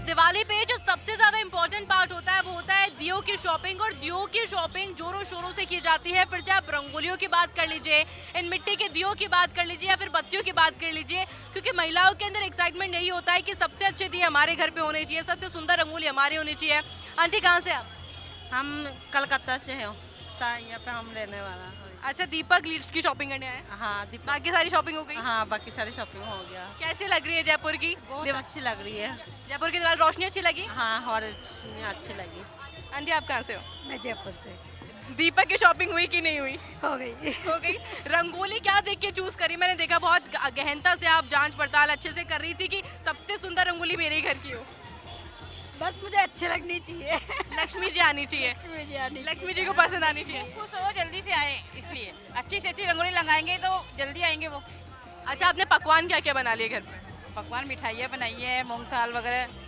दिवाली पे जो सबसे ज्यादा इम्पोर्टेंट पार्ट होता है वो होता है दियों की शॉपिंग, और दियों की शॉपिंग जोरों शोरों से की जाती है। फिर चाहे आप रंगोलियों की बात कर लीजिए, इन मिट्टी के दियों की बात कर लीजिए या फिर बत्तियों की बात कर लीजिए, क्योंकि महिलाओं के अंदर एक्साइटमेंट यही होता है कि सबसे अच्छे दिए हमारे घर पे होने चाहिए, सबसे सुंदर रंगोली हमारी होनी चाहिए। आंटी कहाँ से आप? हम कलकत्ता से हैं, यहाँ पे हम लेने वाला। अच्छा दीपक की शॉपिंग करने आए? हाँ दीपक। बाकी सारी शॉपिंग हो गई? हाँ बाकी सारी शॉपिंग हो गया। कैसी लग रही है जयपुर की? बहुत अच्छी लग रही है। जयपुर की दिवाली रोशनी अच्छी लगी? हाँ और अच्छी लगी। आंटी आप कहाँ से हो? मैं जयपुर से। दीपक की शॉपिंग हुई कि नहीं हुई? हो गई। हो गई। रंगोली क्या देख के चूज करी? मैंने देखा बहुत गहनता से आप जांच पड़ताल अच्छे से कर रही थी कि सबसे सुंदर रंगोली मेरे घर की हो। बस मुझे अच्छी लगनी चाहिए। लक्ष्मी जी आनी चाहिए, लक्ष्मी जी को पसंद आनी चाहिए। खुश हो जल्दी से आए, इसलिए अच्छी से अच्छी रंगोली लगाएंगे तो जल्दी आएंगे वो। अच्छा, आपने पकवान क्या क्या बना लिए घर पे? पकवान मिठाइयाँ बनाई है, मूंग दाल वगैरह।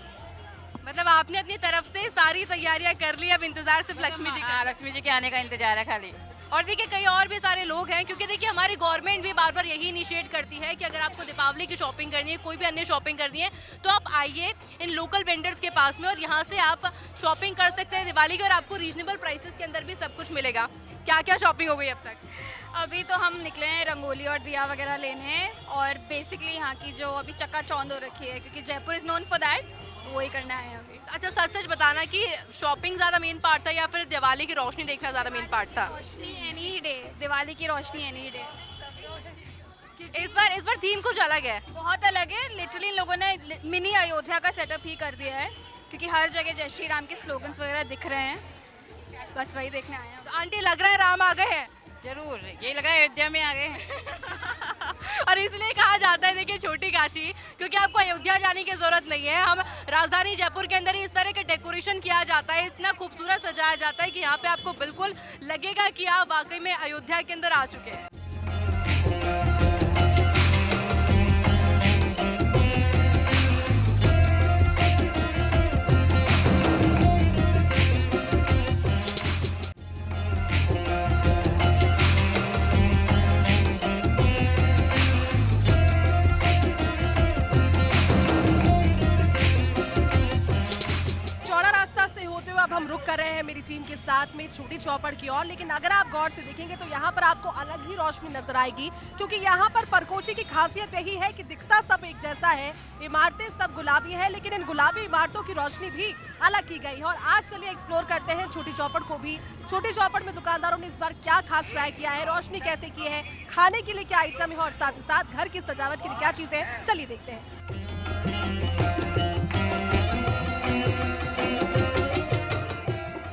मतलब आपने अपनी तरफ से सारी तैयारियां कर ली, अब इंतजार सिर्फ लक्ष्मी जी का। हाँ, लक्ष्मी जी के आने का इंतजार है खाली। और देखिए कई और भी सारे लोग हैं, क्योंकि देखिए हमारी गवर्नमेंट भी बार बार यही इनिशिएट करती है कि अगर आपको दीपावली की शॉपिंग करनी है, कोई भी अन्य शॉपिंग करनी है, तो आप आइए इन लोकल वेंडर्स के पास में और यहाँ से आप शॉपिंग कर सकते हैं दिवाली की, और आपको रीजनेबल प्राइसेस के अंदर भी सब कुछ मिलेगा। क्या क्या शॉपिंग हो गई अब तक? अभी तो हम निकले हैं रंगोली और दिया वगैरह लेने, और बेसिकली यहाँ की जो अभी चकाचौंध हो रखी है, क्योंकि Jaipur is known for that, तो वही करना है अभी। अच्छा, सच सच बताना कि शॉपिंग ज़्यादा मेन पार्ट था या फिर दिवाली की रोशनी देखना ज़्यादा मेन पार्ट था? रोशनी एनी डे, दिवाली की रोशनी एनी डे। इस बार थीम कुछ अलग है, बहुत अलग है। लिटरली लोगों ने मिनी अयोध्या का सेटअप ही कर दिया है, क्योंकि हर जगह जय श्री राम के स्लोगन्स वगैरह दिख रहे हैं, बस वही देखने आए हैं। तो आंटी लग रहा है राम आ गए हैं? जरूर, यही लगा अयोध्या में आ गए हैं। और इसलिए कहा जाता है देखिए छोटी काशी, क्योंकि आपको अयोध्या जाने की जरूरत नहीं है। हम राजधानी जयपुर के अंदर ही इस तरह के डेकोरेशन किया जाता है, इतना खूबसूरत सजाया जाता है कि यहाँ पे आपको बिल्कुल लगेगा कि आप वाकई में अयोध्या के अंदर आ चुके हैं। अब हम रुक कर रहे हैं मेरी टीम के साथ में छोटी चौपड़ की ओर, लेकिन अगर आप गौर से देखेंगे तो यहाँ पर आपको अलग ही रोशनी नजर आएगी, क्योंकि यहाँ पर परकोची की खासियत यही है कि दिखता सब एक जैसा है, इमारतें सब गुलाबी है, लेकिन इन गुलाबी इमारतों की रोशनी भी अलग की गई है। और आज चलिए एक्सप्लोर करते हैं छोटी चौपड़ को भी। छोटी चौपड़ में दुकानदारों ने इस बार क्या खास ट्राई किया है, रोशनी कैसे की है, खाने के लिए क्या आइटम है, और साथ ही साथ घर की सजावट के लिए क्या चीजें हैं, चलिए देखते हैं।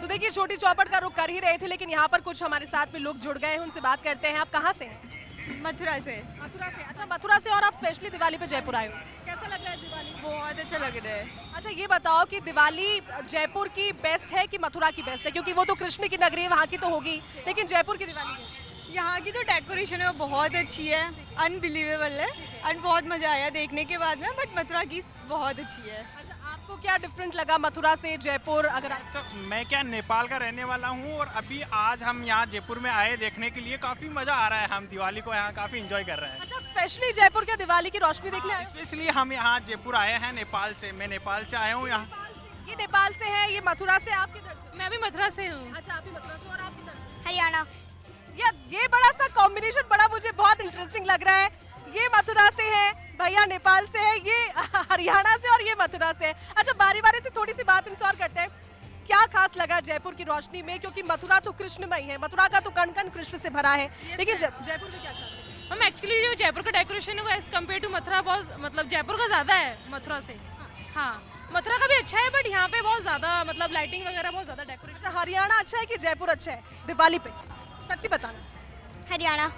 देखिए छोटी चौपड़ का रुख कर ही रहे थे, लेकिन यहाँ पर कुछ हमारे साथ में लोग जुड़ गए हैं, उनसे बात करते हैं। आप कहाँ से हैं? मथुरा से। मथुरा से, अच्छा मथुरा से, और आप स्पेशली दिवाली पे जयपुर आए हो, कैसा लग रहा है दिवाली? बहुत अच्छा लग रहा है। अच्छा ये बताओ कि दिवाली जयपुर की बेस्ट है कि मथुरा की बेस्ट है, क्योंकि वो तो कृष्ण की नगरी है, वहाँ की तो होगी, लेकिन जयपुर की दिवाली यहाँ की तो डेकोरेशन है वो बहुत अच्छी है, अनबिलीवेबल है, और बहुत मजा आया देखने के बाद में, बट मथुरा की बहुत अच्छी है। आपको क्या डिफरेंट लगा मथुरा से जयपुर? अगर तो मैं क्या नेपाल का रहने वाला हूँ, और अभी आज हम यहाँ जयपुर में आए देखने के लिए, काफ़ी मज़ा आ रहा है, हम दिवाली को यहाँ काफ़ी एंजॉय कर रहे हैं। अच्छा, स्पेशली जयपुर के दिवाली की रोशनी देखने आए? स्पेशली हम यहाँ जयपुर आए हैं नेपाल से, मैं नेपाल से आया हूँ यहाँ। ये नेपाल से है, ये मथुरा से, आप किधर से? मैं भी मथुरा से हूँ। अच्छा आप भी मथुरा से, और आप किधर से? हरियाणा। यार ये बड़ा सा कॉम्बिनेशन बड़ा मुझे बहुत इंटरेस्टिंग लग रहा है। ये मथुरा से है, भैया नेपाल से है, ये हरियाणा से, और ये मथुरा से है। अच्छा बारी बारी से थोड़ी सी बात इनसे और करते हैं, क्या खास लगा जयपुर की रोशनी में, क्योंकि मथुरा तो कृष्णमय है, मथुरा का तो कण कण कृष्ण से भरा है, लेकिन जयपुर में क्या खास है? हम एक्चुअली जो जयपुर का डेकोरेशन है वो एज कम्पेयर टू मथुरा बहुत, मतलब जयपुर का ज़्यादा है मथुरा से। हाँ मथुरा का भी अच्छा है, बट यहाँ पे बहुत ज़्यादा मतलब लाइटिंग वगैरह बहुत ज़्यादा डेकोरेशन। अच्छा हरियाणा अच्छा है कि जयपुर अच्छा है दिवाली पे? सच्ची बताना। हरियाणा।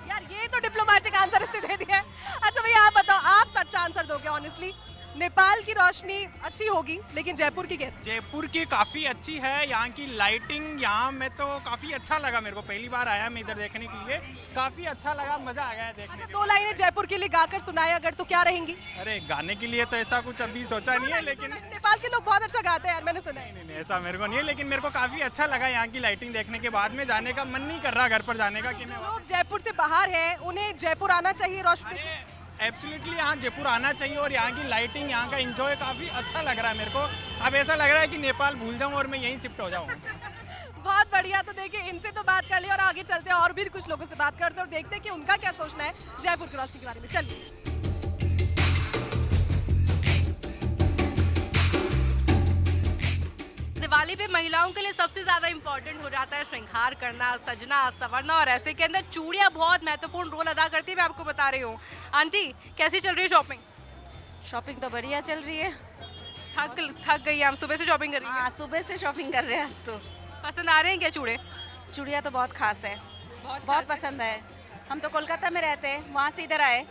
यार ये तो डिप्लोमेटिक आंसर इसने दे दिया है। अच्छा भैया आप बताओ, आप सच्चा आंसर दोगे ऑनेस्टली? नेपाल की रोशनी अच्छी होगी, लेकिन जयपुर की कैसी? जयपुर की काफ़ी अच्छी है, यहाँ की लाइटिंग, यहाँ में तो काफ़ी अच्छा लगा मेरे को, पहली बार आया मैं इधर देखने के लिए, काफ़ी अच्छा लगा, मज़ा आ गया देखने। अच्छा 2 लाइनें जयपुर के लिए गाकर सुनाए अगर, तो क्या रहेंगी? अरे गाने के लिए तो ऐसा कुछ अभी सोचा नहीं है, लेकिन नेपाल के लोग बहुत अच्छा गाते हैं यार, मैंने सुना है। नहीं ऐसा मेरे को नहीं है, लेकिन मेरे को काफ़ी अच्छा लगा यहाँ की लाइटिंग देखने के बाद में, जाने का मन नहीं कर रहा घर पर जाने का। कि लोग जयपुर से बाहर है, उन्हें जयपुर आना चाहिए रोशनी। एब्सोल्युटली यहाँ जयपुर आना चाहिए, और यहाँ की लाइटिंग, यहाँ का एंजॉय काफ़ी अच्छा लग रहा है मेरे को। अब ऐसा लग रहा है कि नेपाल भूल जाऊँ और मैं यहीं शिफ्ट हो जाऊँ। बहुत बढ़िया। तो देखिए इनसे तो बात कर ली, और आगे चलते हैं और भी कुछ लोगों से बात करते हैं और देखते हैं कि उनका क्या सोचना है जयपुर की रोशनी के बारे में। चलिए दिवाली पे महिलाओं के लिए सबसे ज्यादा इम्पोर्टेंट हो जाता है श्रृंगार करना, सजना संवरना, और ऐसे के अंदर चूड़ियाँ बहुत महत्वपूर्ण रोल अदा करती है, मैं आपको बता रही हूँ। आंटी कैसी चल रही है शॉपिंग? शॉपिंग तो बढ़िया चल रही है। थक गई हम सुबह से शॉपिंग कर रही हैं? हाँ सुबह से शॉपिंग कर रहे हैं आज तो। पसंद आ रहे हैं क्या चूड़े? चूड़ियाँ तो बहुत खास है, बहुत पसंद है। हम तो कोलकाता में रहते हैं, वहाँ से इधर आए,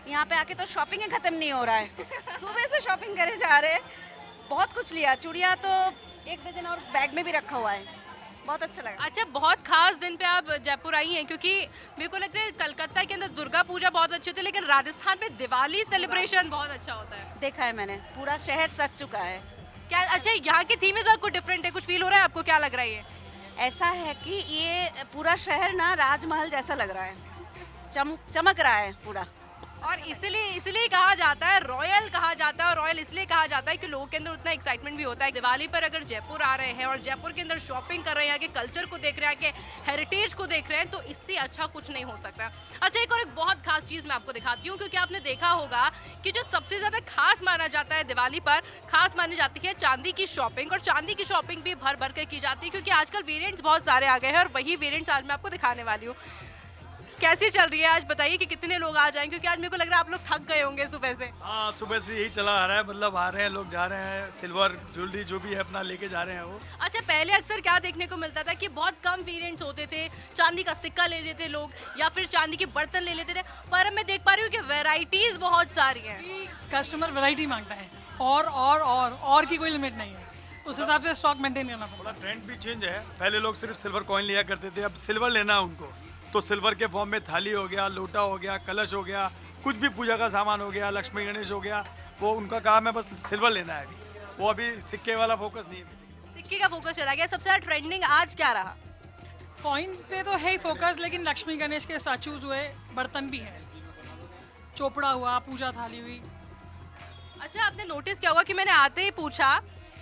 यहाँ पे आके तो शॉपिंग ही खत्म नहीं हो रहा है। सुबह से शॉपिंग करे जा रहे हैं, बहुत कुछ लिया, चूड़िया तो 1 डजन और बैग में भी रखा हुआ है, बहुत अच्छा लगा। अच्छा, बहुत खास दिन पे आप जयपुर आई हैं, क्योंकि मेरे को लगता है कलकत्ता के अंदर दुर्गा पूजा बहुत अच्छी होती है, लेकिन राजस्थान में दिवाली सेलिब्रेशन बहुत अच्छा होता है। देखा है मैंने, पूरा शहर सज चुका है। क्या अच्छा, यहाँ की थीम इस बार कुछ डिफरेंट है, कुछ फील हो रहा है आपको? क्या लग रहा है ये? ऐसा है कि ये पूरा शहर ना राजमहल जैसा लग रहा है, चमक रहा है पूरा। और इसलिए कहा जाता है रॉयल, कहा जाता है, और रॉयल इसलिए कहा जाता है कि लोगों के अंदर उतना एक्साइटमेंट भी होता है। दिवाली पर अगर जयपुर आ रहे हैं और जयपुर के अंदर शॉपिंग कर रहे हैं, यहाँ के कल्चर को देख रहे हैं, यहाँ के हेरिटेज को देख रहे हैं, तो इससे अच्छा कुछ नहीं हो सकता। अच्छा, एक और एक बहुत खास चीज़ मैं आपको दिखाती हूँ, क्योंकि आपने देखा होगा कि जो सबसे ज़्यादा खास माना जाता है दिवाली पर, खास मानी जाती है चांदी की शॉपिंग, और चांदी की शॉपिंग भी भर भर कर की जाती है, क्योंकि आजकल वेरियंट्स बहुत सारे आ गए हैं, और वही वेरियंट्स आज मैं आपको दिखाने वाली हूँ। कैसी चल रही है आज, बताइए कि कितने लोग आ जाएं, क्योंकि आज मेरे को लग रहा है आप लोग थक गए होंगे सुबह से। हाँ, सुबह से यही चला आ रहा है, मतलब आ रहे हैं लोग, जा रहे हैं, सिल्वर ज्वेलरी जो भी है अपना लेके जा रहे हैं वो। अच्छा, पहले अक्सर क्या देखने को मिलता था कि बहुत कम वेरिएंट्स होते थे, चांदी का सिक्का ले लेते लोग या फिर चांदी के बर्तन ले लेते थे, पर अब मैं देख पा रही हूँ कि वैरायटीज बहुत सारी हैं। कस्टमर वैरायटी मांगता है, और की कोई लिमिट नहीं है, उस हिसाब से स्टॉक मेंटेन करना पड़ता है। ट्रेंड भी चेंज है, पहले लोग सिर्फ सिल्वर कॉइन लिया करते थे, अब सिल्वर लेना है उनको, तो सिल्वर के फॉर्म में थाली हो गया, लोटा हो गया, कलश हो गया, कुछ भी पूजा का सामान हो गया, लक्ष्मी गणेश हो गया, वो उनका काम है बस सिल्वर लेना है। वो अभी सिक्के वाला फोकस नहीं है। सिक्के का फोकस चला गया। सबसे ज़्यादा ट्रेंडिंग आज क्या रहा? कॉइन पे तो है ही फोकस, लेकिन लक्ष्मी गणेश के स्टैचूज हुए, बर्तन भी है, चोपड़ा हुआ, पूजा थाली हुई। अच्छा, आपने नोटिस किया होगा कि मैंने आते ही पूछा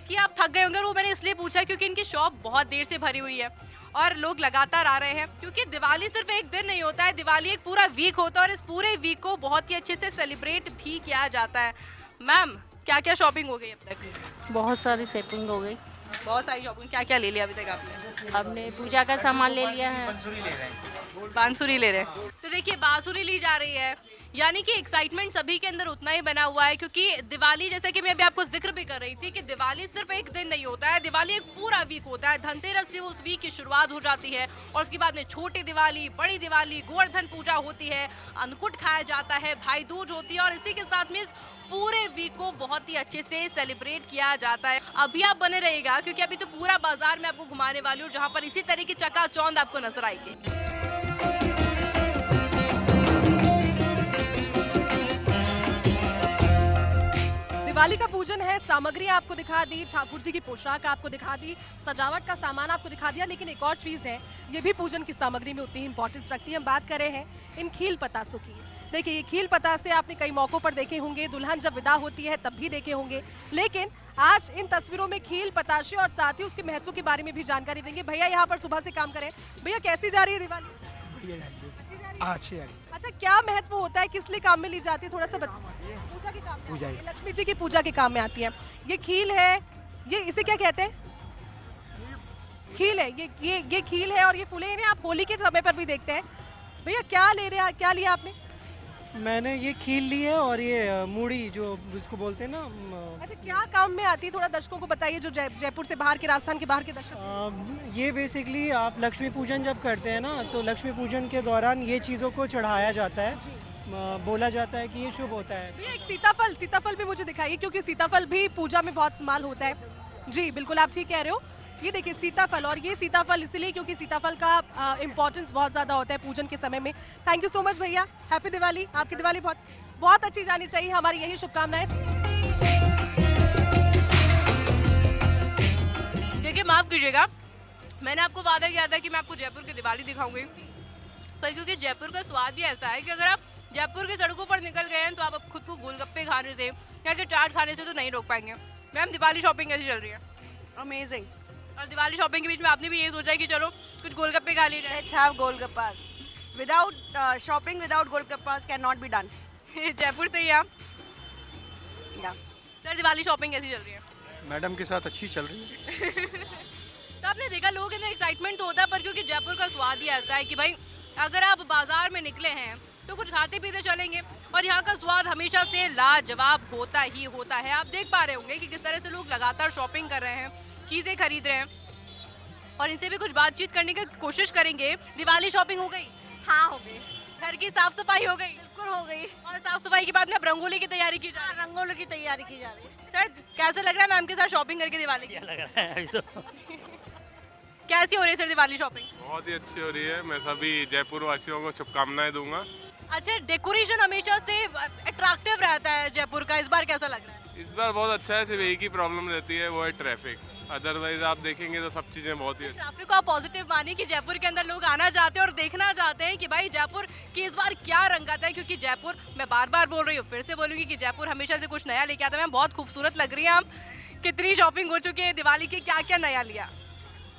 कि आप थक गए होंगे, और वो मैंने इसलिए पूछा क्योंकि इनकी शॉप बहुत देर से भरी हुई है और लोग लगातार आ रहे हैं, क्योंकि दिवाली सिर्फ एक दिन नहीं होता है, दिवाली एक पूरा वीक होता है, और इस पूरे वीक को बहुत ही अच्छे से सेलिब्रेट भी किया जाता है। मैम, क्या क्या शॉपिंग हो गई अब तक? बहुत सारी शॉपिंग हो गई। बहुत सारी शॉपिंग। क्या क्या ले लिया अभी तक आपने? हमने पूजा का सामान ले लिया है। बांसुरी ले रहे हैं। तो देखिए, बांसुरी ली जा रही है, यानी कि एक्साइटमेंट सभी के अंदर उतना ही बना हुआ है, क्योंकि दिवाली, जैसे कि मैं अभी आपको जिक्र भी कर रही थी कि दिवाली सिर्फ एक दिन नहीं होता है, दिवाली एक पूरा वीक होता है। धनतेरस से उस वीक की शुरुआत हो जाती है, और उसके बाद में छोटी दिवाली, बड़ी दिवाली, गोवर्धन पूजा होती है, अन्नकूट खाया जाता है, भाई दूज होती है, और इसी के साथ में इस पूरे वीक को बहुत ही अच्छे से सेलिब्रेट किया जाता है। अभी आप बने रहिएगा, क्योंकि अभी तो पूरा बाजार में आपको घुमाने वाली हूँ, जहाँ पर इसी तरह की चकाचौंध आपको नजर आएगी। दिवाली का पूजन है, सामग्रियां आपको दिखा दी, ठाकुर जी की पोशाक आपको दिखा दी, सजावट का सामान आपको दिखा दिया, लेकिन एक और चीज़ है, ये भी पूजन की सामग्री में उतनी ही इंपॉर्टेंस रखती है। हम बात कर रहे हैं इन खील पतासों की। देखिए, ये खील पतासे आपने कई मौक़ों पर देखे होंगे, दुल्हन जब विदा होती है तब भी देखे होंगे, लेकिन आज इन तस्वीरों में खील पताशे और साथ ही उसके महत्व के बारे में भी जानकारी देंगे। भैया यहाँ पर सुबह से काम करें। भैया, कैसी जा रही है दिवाली? अच्छी। अच्छा, क्या महत्व होता है, किस लिए काम में ली जाती है, थोड़ा सा बताइए। पूजा के काम में, लक्ष्मी जी की पूजा के काम में आती है। ये खील है, ये इसे क्या कहते हैं? खील है, ये खील है, और ये फूले इन्हें आप होली के समय पर भी देखते हैं। भैया, क्या ले रहे हैं, क्या लिया आपने? मैंने ये खील ली है, और ये मूड़ी जो जिसको बोलते हैं ना। अच्छा, क्या काम में आती है, थोड़ा दर्शकों को बताइए, जो जयपुर से बाहर के, राजस्थान के बाहर के दर्शक। ये बेसिकली आप लक्ष्मी पूजन जब करते हैं ना, तो लक्ष्मी पूजन के दौरान ये चीज़ों को चढ़ाया जाता है, बोला जाता है कि ये शुभ होता है। भैया, एक सीताफल भी मुझे दिखाइए, क्योंकि सीताफल भी पूजा में बहुत इस्तेमाल होता है। जी बिल्कुल, आप ठीक कह रहे हो। ये देखिए सीताफल, और ये सीताफल इसलिए क्योंकि सीताफल का इम्पोर्टेंस बहुत ज़्यादा होता है पूजन के समय में। थैंक यू सो मच भैया, हैप्पी दिवाली। आपकी दिवाली बहुत बहुत अच्छी जानी चाहिए, हमारी यही शुभकामनाएं। देखिए, माफ़ कीजिएगा, मैंने आपको वादा किया था कि मैं आपको जयपुर की दिवाली दिखाऊंगी, पर क्योंकि जयपुर का स्वाद ही ऐसा है कि अगर आप जयपुर की सड़कों पर निकल गए हैं तो आप खुद को गोलगप्पे खाने से या कि चाट खाने से तो नहीं रोक पाएंगे। मैम, दिवाली शॉपिंग कैसी चल रही है? अमेजिंग। और दिवाली शॉपिंग के बीच में आपने भी यही सोचा है कि चलो कुछ गोलगप्पे खा लीजिए। Let's have golgappas. Without shopping without golgappas can not be done. Jaipur से ही आप? सर, दिवाली शॉपिंग कैसी चल रही है? मैडम के साथ अच्छी चल रही है। तो आपने देखा, लोगों के अंदर एक्साइटमेंट तो होता है, पर क्योंकि जयपुर का स्वाद ही ऐसा है कि भाई अगर आप बाजार में निकले हैं तो कुछ खाते पीते चलेंगे, और यहाँ का स्वाद हमेशा से लाजवाब होता ही होता है। आप देख पा रहे होंगे कि किस तरह से लोग लगातार शॉपिंग कर रहे हैं, चीज़ें खरीद रहे हैं, और इनसे भी कुछ बातचीत करने की कोशिश करेंगे। दिवाली शॉपिंग हो गई? हाँ, हो गई। घर की साफ सफाई हो गई? बिल्कुल हो गई। और साफ सफाई के बाद में अब रंगोली की तैयारी की जा रही है? रंगोली की तैयारी की जा रही है। सर कैसा लग रहा है मैम के साथ शॉपिंग करके दिवाली की? लग रहा है अभी तो कैसी हो रही है सर दिवाली शॉपिंग? बहुत ही अच्छी हो रही है। मैं सभी जयपुर वासियों को शुभकामनाएं दूंगा। अच्छा, डेकोरेशन हमेशा से अट्रैक्टिव रहता है जयपुर का, इस बार कैसा लग रहा है? इस बार बहुत अच्छा है। सिर्फ एक ही प्रॉब्लम रहती है, वो है ट्रैफिक। अदरवाइज आप देखेंगे तो सब चीज़ें बहुत ही ट्रैफिक को आप पॉजिटिव मानिए कि जयपुर के अंदर लोग आना चाहते हैं और देखना चाहते हैं कि भाई जयपुर की इस बार क्या रंग आता है, क्योंकि जयपुर, मैं बार बार बोल रही हूँ, फिर से बोलूँगी कि जयपुर हमेशा से कुछ नया लेके आता है। मैम बहुत खूबसूरत लग रही है आप। कितनी शॉपिंग हो चुकी है दिवाली की, क्या क्या नया लिया?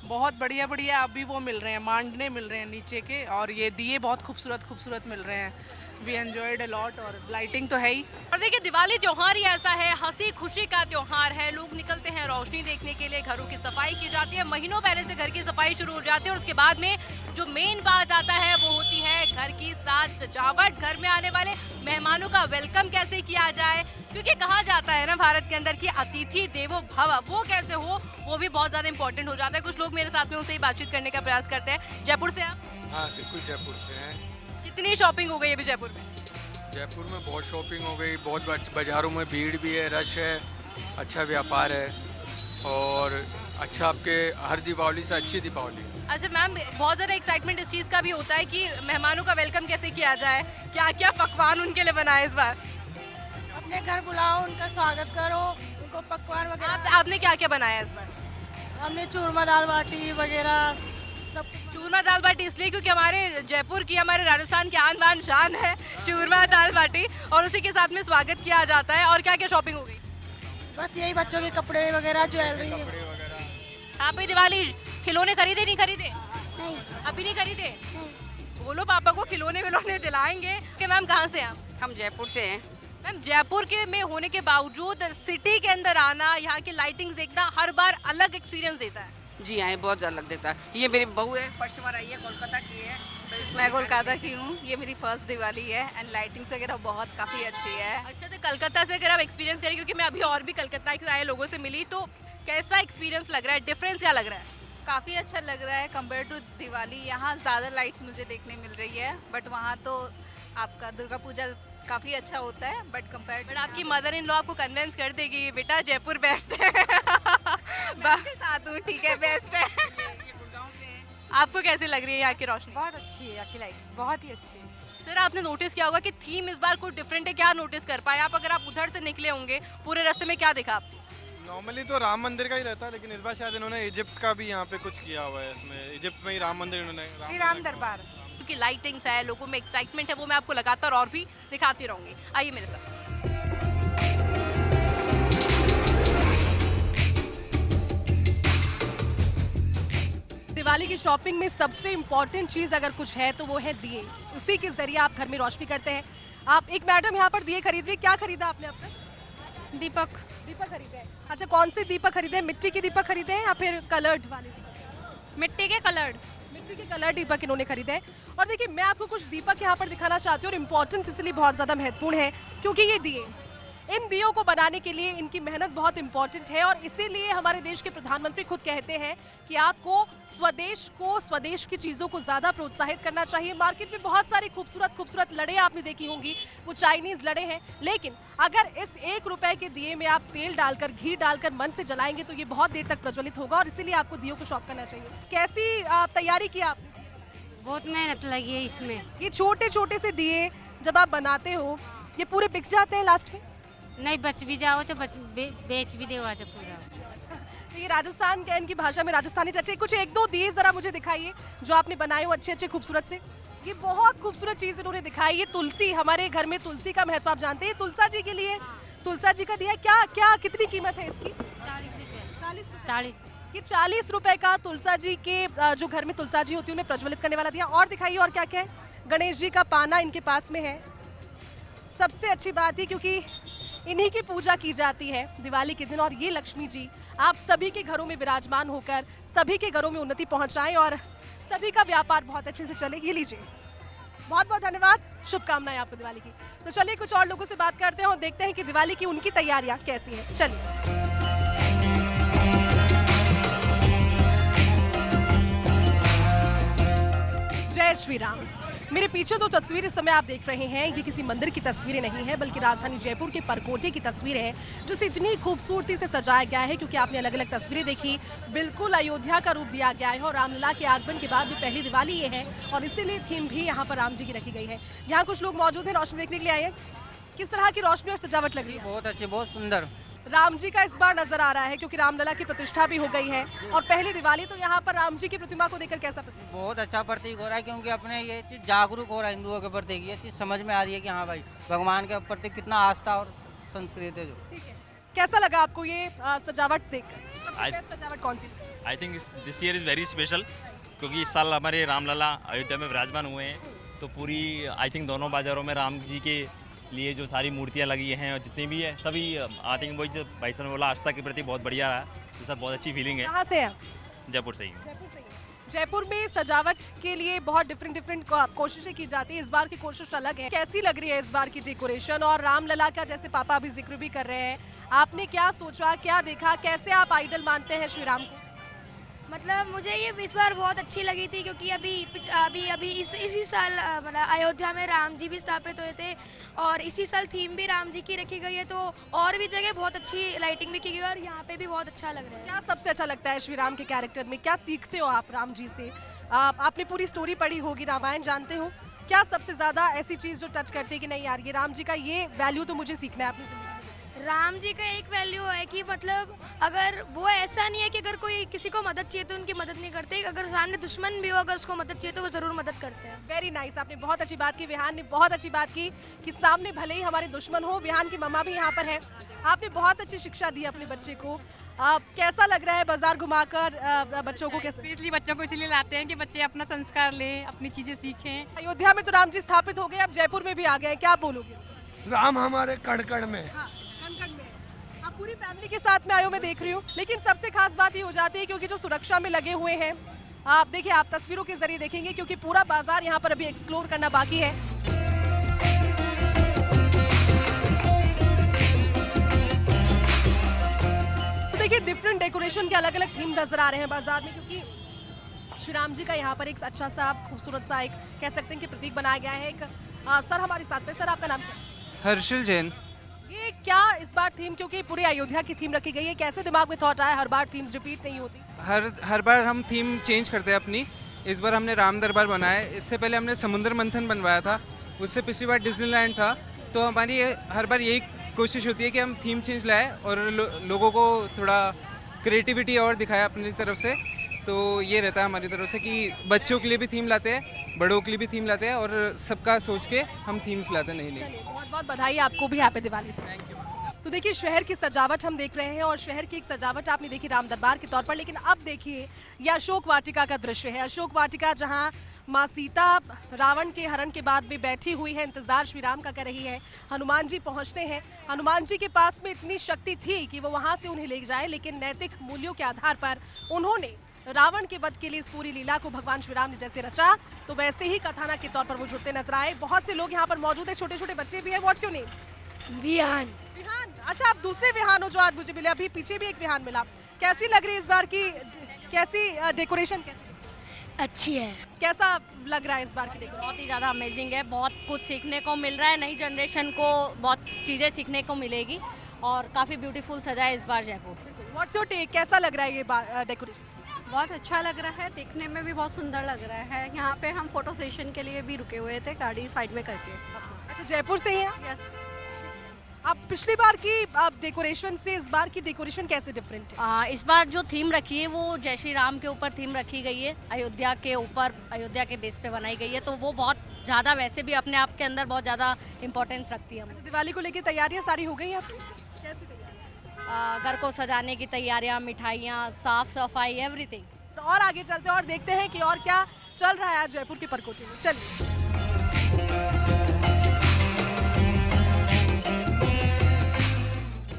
बहुत बढ़िया बढ़िया अभी वो मिल रहे हैं, मांडने मिल रहे हैं नीचे के, और ये दिए बहुत खूबसूरत खूबसूरत मिल रहे हैं। वी एंजॉयड अ लॉट, और लाइटिंग तो है ही। और देखिए दिवाली त्योहार ही ऐसा है, हंसी खुशी का त्योहार है। लोग निकलते हैं रोशनी देखने के लिए, घरों की सफाई की जाती है, महीनों पहले से घर की सफाई शुरू हो जाती है। और उसके बाद में जो मेन बात आता है वो होती है घर की साज सजावट, घर में आने वाले मेहमानों का वेलकम कैसे किया जाए, क्योंकि कहा जाता है ना भारत के अंदर कि अतिथि देवो भव, वो कैसे हो वो भी बहुत ज़्यादा इंपॉर्टेंट हो जाता है। कुछ लोग मेरे साथ में उनसे ही बातचीत करने का प्रयास करते हैं। जयपुर से आप? हाँ बिल्कुल जयपुर से हैं। कितनी शॉपिंग हो गई अभी जयपुर में? जयपुर में बहुत शॉपिंग हो गई, बहुत बाज़ारों में भीड़ भी है, रश है, अच्छा व्यापार है, और अच्छा आपके हर दीपावली से अच्छी दीपावली। अच्छा मैम, बहुत ज़्यादा एक्साइटमेंट इस चीज़ का भी होता है कि मेहमानों का वेलकम कैसे किया जाए, क्या क्या पकवान उनके लिए बनाए इस बार? अपने घर बुलाओ, उनका स्वागत करो, उनको पकवान वगैरह। आपने क्या क्या बनाया इस बार? हमने चूरमा दाल बाटी वगैरह सब। चूरमा दाल बाटी इसलिए क्योंकि हमारे जयपुर की, हमारे राजस्थान की आन बान शान है चूरमा दाल बाटी, और उसी के साथ में स्वागत किया जाता है। और क्या क्या शॉपिंग हो गई? बस यही बच्चों के कपड़े वगैरह, ज्वेलरी। आप ही दिवाली खिलौने खरीदे नहीं खरीदे? नहीं। अभी नहीं खरीदे? बोलो पापा को खिलौने विलौने दिलाएंगे। कि मैम कहाँ से आप? हम जयपुर से हैं। मैम जयपुर के में होने के बावजूद सिटी के अंदर आना, यहाँ की लाइटिंग देखना हर बार अलग एक्सपीरियंस देता है। जी हाँ, बहुत अलग देता है। ये मेरी बहू है, फर्स्ट बार आई है, कोलकाता की है। मैं कोलकाता की हूँ, ये मेरी फर्स्ट दिवाली है, एंड लाइटिंग्स वगैरह बहुत काफ़ी अच्छी है। अच्छा, तो कलकत्ता से अगर आप एक्सपीरियंस करें, क्योंकि मैं अभी और भी कलकत्ता के आए लोगों से मिली, तो कैसा एक्सपीरियंस लग रहा है, डिफरेंस क्या लग रहा है? काफ़ी अच्छा लग रहा है कंपेयर टू दिवाली। यहाँ ज़्यादा लाइट्स मुझे देखने मिल रही है, बट वहाँ तो आपका दुर्गा पूजा काफ़ी अच्छा होता है, बट आपकी मदर इन लॉ आपको कन्विंस कर देगी बेटा जयपुर बेस्ट है। साथ हूँ, ठीक है, बेस्ट है। आपको कैसी लग रही है यहाँ की रोशनी? बहुत अच्छी है, यहाँ की लाइट्स बहुत ही अच्छी है। सर आपने नोटिस किया होगा कि थीम इस बार कुछ डिफरेंट है, क्या नोटिस कर पाए आप? अगर आप उधर से निकले होंगे, पूरे रास्ते में क्या देखा आपने? नॉर्मली तो राम मंदिर का ही रहता है, लेकिन इस बार शायद इन्होंने इजिप्ट का भी यहाँ पे कुछ किया हुआ है। इसमें इजिप्ट में ही राम मंदिर इन्होंने, श्री राम दरबार, क्योंकि लाइटिंग्स है, लोगों में एक्साइटमेंट है, वो मैं आपको लगातार और भी दिखाती रहूंगी। आइए मेरे साथ। दिवाली की शॉपिंग में सबसे इम्पोर्टेंट चीज अगर कुछ है तो वो है दिए। उसी के जरिए आप घर में रोशनी करते हैं। आप एक मैडम यहाँ पर दिए खरीद रही, क्या खरीदा आपने अब तक? दीपक। दीपक खरीदे। अच्छा, कौन से दीपक खरीदे? मिट्टी के दीपक खरीदे हैं या फिर कलर्ड वाले? मिट्टी के कलर्ड। मिट्टी के कलर दीपक इन्होंने खरीदे हैं। और देखिए, मैं आपको कुछ दीपक यहाँ पर दिखाना चाहती हूँ, और इम्पोर्टेंस इसलिए बहुत ज़्यादा महत्वपूर्ण है क्योंकि ये दिए, इन दियों को बनाने के लिए इनकी मेहनत बहुत इंपॉर्टेंट है। और इसीलिए हमारे देश के प्रधानमंत्री खुद कहते हैं कि आपको स्वदेश की चीज़ों को ज़्यादा प्रोत्साहित करना चाहिए। मार्केट में बहुत सारी खूबसूरत खूबसूरत लड़े आपने देखी होंगी, वो चाइनीज़ लड़े हैं, लेकिन अगर इस 1 रुपए के दिए में आप तेल डालकर, घी डालकर मन से जलाएंगे तो ये बहुत देर तक प्रज्वलित होगा, और इसीलिए आपको दियों को शौक करना चाहिए। कैसी तैयारी की आपने? बहुत मेहनत लगी है इसमें। ये छोटे छोटे से दिए जब आप बनाते हो, ये पूरे बिक जाते हैं लास्ट में? नहीं, बच भी जाओ तो बेच भी दे आज पूरा। तो ये राजस्थान के, इनकी भाषा में राजस्थानी टच है। कुछ 1-2 दिए जरा मुझे दिखाइए जो आपने बनाए हो अच्छे अच्छे खूबसूरत से। ये बहुत खूबसूरत चीज़ इन्होंने दिखाई। ये तुलसी, हमारे घर में तुलसी का महत्व आप जानते हैं। तुलसा जी के लिए, तुलसा जी का दिया क्या क्या कितनी कीमत है इसकी? 40 रुपये। 40। ये 40 रुपए का तुलसा जी के, जो घर में तुलसा जी होती है उन्हें प्रज्वलित करने वाला दिया। और दिखाइए और क्या क्या है। गणेश जी का पाना इनके पास में है। सबसे अच्छी बात है क्योंकि इन्हीं की पूजा की जाती है दिवाली के दिन, और ये लक्ष्मी जी आप सभी के घरों में विराजमान होकर सभी के घरों में उन्नति पहुंचाएं और सभी का व्यापार बहुत अच्छे से चले। ये लीजिए, बहुत बहुत धन्यवाद, शुभकामनाएं आपको दिवाली की। तो चलिए कुछ और लोगों से बात करते हैं और देखते हैं कि दिवाली की उनकी तैयारियां कैसी हैं। चलिए। जय श्री राम। मेरे पीछे दो तस्वीर इस समय आप देख रहे हैं, ये किसी मंदिर की तस्वीरें नहीं है बल्कि राजधानी जयपुर के परकोटे की तस्वीरें हैं, जिसे इतनी खूबसूरती से सजाया गया है क्योंकि आपने अलग अलग तस्वीरें देखी। बिल्कुल अयोध्या का रूप दिया गया है और रामलला के आगमन के बाद भी पहली दिवाली ये है और इसीलिए थीम भी यहाँ पर राम जी की रखी गई है। यहाँ कुछ लोग मौजूद हैं, रोशनी देखने के लिए आए हैं। किस तरह की रोशनी और सजावट लग रही है? बहुत अच्छी, बहुत सुंदर। राम जी का इस बार नजर आ रहा है क्योंकि रामलला की प्रतिष्ठा भी हो गई है और पहली दिवाली, तो यहाँ पर राम जी की प्रतिमा को देखकर कैसा प्रतीक? बहुत अच्छा प्रतीक हो रहा है क्योंकि अपने ये चीज़ जागरूक हो रहा है हिंदुओं के प्रति। ये चीज़ समझ में आ रही है कि हाँ भाई भगवान के प्रति कितना आस्था और संस्कृति है जो। ठीक है, कैसा लगा आपको ये सजावट देखकर? सबसे बेस्ट सजावट कौन सी? I think this year is very special क्योंकि इस साल हमारे रामलला अयोध्या में विराजमान हुए हैं, तो पूरी आई थिंक दोनों बाजारों में राम जी के लिए जो सारी मूर्तियाँ लगी हैं और जितनी भी है सभी आई थिंक वही जो भाई साहब ने बोला आस्था के प्रति बहुत बढ़िया रहा है। ये सब बहुत अच्छी फीलिंग है। कहाँ से है? जयपुर से ही। जयपुर में सजावट के लिए बहुत डिफरेंट कोशिशें की जाती है। इस बार की कोशिश अलग है। कैसी लग रही है इस बार की डेकोरेशन? और रामलला का जैसे पापा अभी जिक्र भी कर रहे हैं, आपने क्या सोचा, क्या देखा, कैसे आप आइडल मानते हैं श्री राम को? मतलब मुझे ये इस बार बहुत अच्छी लगी थी क्योंकि अभी इसी साल मतलब अयोध्या में राम जी भी स्थापित हुए थे और इसी साल थीम भी राम जी की रखी गई है, तो और भी जगह बहुत अच्छी लाइटिंग भी की गई और यहाँ पे भी बहुत अच्छा लग रहा है। क्या सबसे अच्छा लगता है श्री राम के कैरेक्टर में? क्या सीखते हो आप राम जी से? आपने पूरी स्टोरी पढ़ी होगी, रामायण जानते हो, क्या सबसे ज्यादा ऐसी चीज जो टच करती है कि नहीं यार ये राम जी का ये वैल्यू तो मुझे सीखना है अपनी जिंदगी? राम जी का एक वैल्यू है कि मतलब अगर वो ऐसा नहीं है कि अगर कोई किसी को मदद चाहिए तो उनकी मदद नहीं करते, अगर सामने दुश्मन भी हो अगर उसको मदद चाहिए तो वो जरूर मदद करते हैं। वेरी नाइस, आपने बहुत अच्छी बात की, विहान ने बहुत अच्छी बात की कि सामने भले ही हमारे दुश्मन हो, विहान की मम्मा भी यहाँ पर है, आपने बहुत अच्छी शिक्षा दी अपने बच्चे को। कैसा लग रहा है बाजार घुमाकर बच्चों को? कैसे स्पेशली बच्चों को इसीलिए लाते हैं कि बच्चे अपना संस्कार लें, अपनी चीजें सीखें। अयोध्या में तो राम जी स्थापित हो गए, अब जयपुर में भी आ गए, क्या बोलोगे? राम हमारे कण-कण में। हाँ, कण-कण में। आप पूरी फैमिली के साथ में आए हो, मैं देख रही हूँ, लेकिन सबसे खास बात ये हो जाती है क्योंकि जो सुरक्षा में लगे हुए हैं, आप देखिए, आप तस्वीरों के जरिए देखेंगे क्योंकि पूरा बाजार यहाँ पर अभी एक्सप्लोर करना बाकी है। तो देखिए डिफरेंट डेकोरेशन के अलग अलग थीम नजर आ रहे हैं बाजार में क्योंकि श्री राम जी का यहाँ पर एक अच्छा सा खूबसूरत सा एक कह सकते हैं कि प्रतीक बनाया गया है। एक सर हमारे साथ में, सर आपका नाम क्या? हर्षल जैन। ये क्या इस बार थीम, क्योंकि पूरी अयोध्या की थीम रखी गई है, कैसे दिमाग में थॉट आया हर बार थीम्स रिपीट नहीं होती? हर बार हम थीम चेंज करते हैं अपनी। इस बार हमने राम दरबार बनाया है, इससे पहले हमने समुद्र मंथन बनवाया था, उससे पिछली बार डिज्नीलैंड था। तो हमारी हर बार यही कोशिश होती है कि हम थीम चेंज लाएं और लोगों को थोड़ा क्रिएटिविटी और दिखाएं अपनी तरफ से। तो ये रहता है हमारी तरफ से कि बच्चों के लिए भी थीम लाते हैं, बड़ों के लिए भी थीम लाते हैं और सबका सोच के हम थीम्स लाते हैं। नहीं बहुत बहुत बधाई आपको भी, हैप्पी दिवाली से। Thank you. तो देखिए शहर की सजावट हम देख रहे हैं और शहर की एक सजावट आपने देखी राम दरबार के तौर पर, लेकिन अब देखिए ये अशोक वाटिका का दृश्य है। अशोक वाटिका जहां माँ सीता रावण के हरण के बाद भी बैठी हुई है, इंतजार श्री राम का कर रही है। हनुमान जी पहुंचते हैं, हनुमान जी के पास में इतनी शक्ति थी कि वो वहां से उन्हें ले जाए, लेकिन नैतिक मूल्यों के आधार पर उन्होंने रावण के वध के लिए इस पूरी लीला को भगवान श्री राम ने जैसे रचा तो वैसे ही कथानक के तौर पर वो जुड़ते नजर आए। बहुत से लोग यहाँ पर मौजूद है, छोटे छोटे बच्चे भी है। What's your name? Vihaan. Vihaan, अच्छा आप दूसरे विहान हो जो आज मुझे मिले, अभी पीछे भी एक विहान मिला। कैसी लग रही है इस बार की, कैसी डेकोरेशन कैसी? अच्छी है। कैसा लग रहा है इस बार की डेकोरेशन? बहुत ही ज़्यादा अमेजिंग है, बहुत कुछ सीखने को मिल रहा है, नई जनरेशन को बहुत चीज़ें सीखने को मिलेगी और काफ़ी ब्यूटीफुल सजा है इस बार जयपुर। व्हाट्स योर टेक, कैसा लग रहा है ये डेकोरेशन? बहुत अच्छा लग रहा है, देखने में भी बहुत सुंदर लग रहा है। यहाँ पे हम फोटो सेशन के लिए भी रुके हुए थे, गाड़ी साइड में करके। अच्छा जयपुर से ही हैं? यस। अब पिछली बार की डेकोरेशन से इस बार की डेकोरेशन कैसे डिफरेंट है? इस बार जो थीम रखी है वो जय श्री राम के ऊपर थीम रखी गई है, अयोध्या के ऊपर, अयोध्या के बेस पे बनाई गई है, तो वो बहुत ज़्यादा वैसे भी अपने आप के अंदर बहुत ज़्यादा इम्पोर्टेंस रखती है। दिवाली को लेकर तैयारियाँ सारी हो गई आपकी? कैसी तैयारी? घर को सजाने की तैयारियाँ, मिठाइयाँ, साफ सफाई, एवरीथिंग। और आगे चलते हैं और देखते हैं कि और क्या चल रहा है आज जयपुर के परकोटे में। चलिए।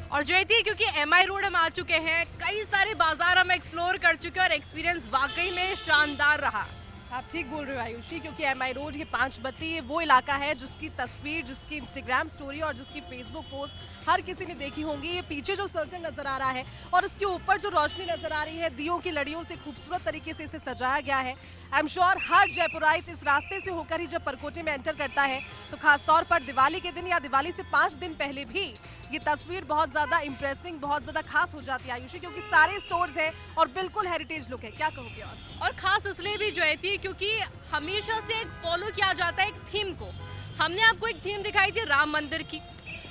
और ज्योति, क्योंकि MI रोड हम आ चुके हैं, कई सारे बाजार हम एक्सप्लोर कर चुके हैं और एक्सपीरियंस वाकई में शानदार रहा। आप ठीक बोल रहे हो आयुषी, क्योंकि MI रोड, ये 5 बत्ती, ये वो इलाका है जिसकी तस्वीर, जिसकी इंस्टाग्राम स्टोरी और जिसकी फेसबुक पोस्ट हर किसी ने देखी होंगी। ये पीछे जो सर्कल नजर आ रहा है और इसके ऊपर जो रोशनी नजर आ रही है दियों की लड़ियों से खूबसूरत तरीके से इसे सजाया गया है। आई एम श्योर हर जयपुराइट इस रास्ते से होकर ही जब परकोटे में एंटर करता है तो खासतौर पर दिवाली के दिन या दिवाली से 5 दिन पहले भी ये तस्वीर बहुत ज्यादा इंप्रेसिंग, बहुत ज्यादा खास हो जाती है आयुषी, क्योंकि सारे स्टोर्स हैं और बिल्कुल हेरिटेज लुक है। क्या कहोगे? और खास इसलिए भी जयती क्योंकि हमेशा से एक फॉलो किया जाता है एक थीम को। हमने आपको एक थीम दिखाई थी राम मंदिर की,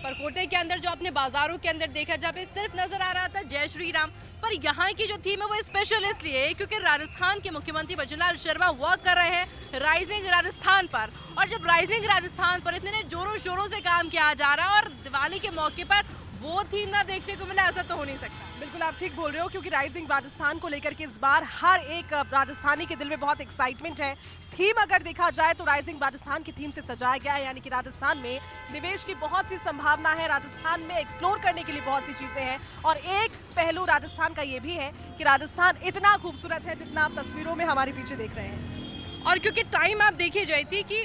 परकोटे के अंदर जो अपने बाजारों के अंदर देखा जहाँ पे सिर्फ नजर आ रहा था जय श्री राम, पर यहाँ की जो थीम है वो स्पेशल इसलिए क्योंकि राजस्थान के मुख्यमंत्री भजनलाल शर्मा वर्क कर रहे हैं राइजिंग राजस्थान पर, और जब राइजिंग राजस्थान पर इतने जोरों शोरों से काम किया जा रहा है और दिवाली के मौके पर वो थीम ना देखने को मिला, ऐसा तो हो नहीं सकता। बिल्कुल आप ठीक बोल रहे हो, क्योंकि राइजिंग राजस्थान को लेकर के इस बार हर एक राजस्थानी के दिल में बहुत एक्साइटमेंट है। थीम अगर देखा जाए तो राइजिंग राजस्थान की थीम से सजाया गया है, यानी कि राजस्थान में निवेश की बहुत सी संभावना है, राजस्थान में एक्सप्लोर करने के लिए बहुत सी चीजें हैं। और एक पहलू राजस्थान का ये भी है कि राजस्थान इतना खूबसूरत है जितना आप तस्वीरों में हमारे पीछे देख रहे हैं। और क्योंकि टाइम आप देखिए जयती कि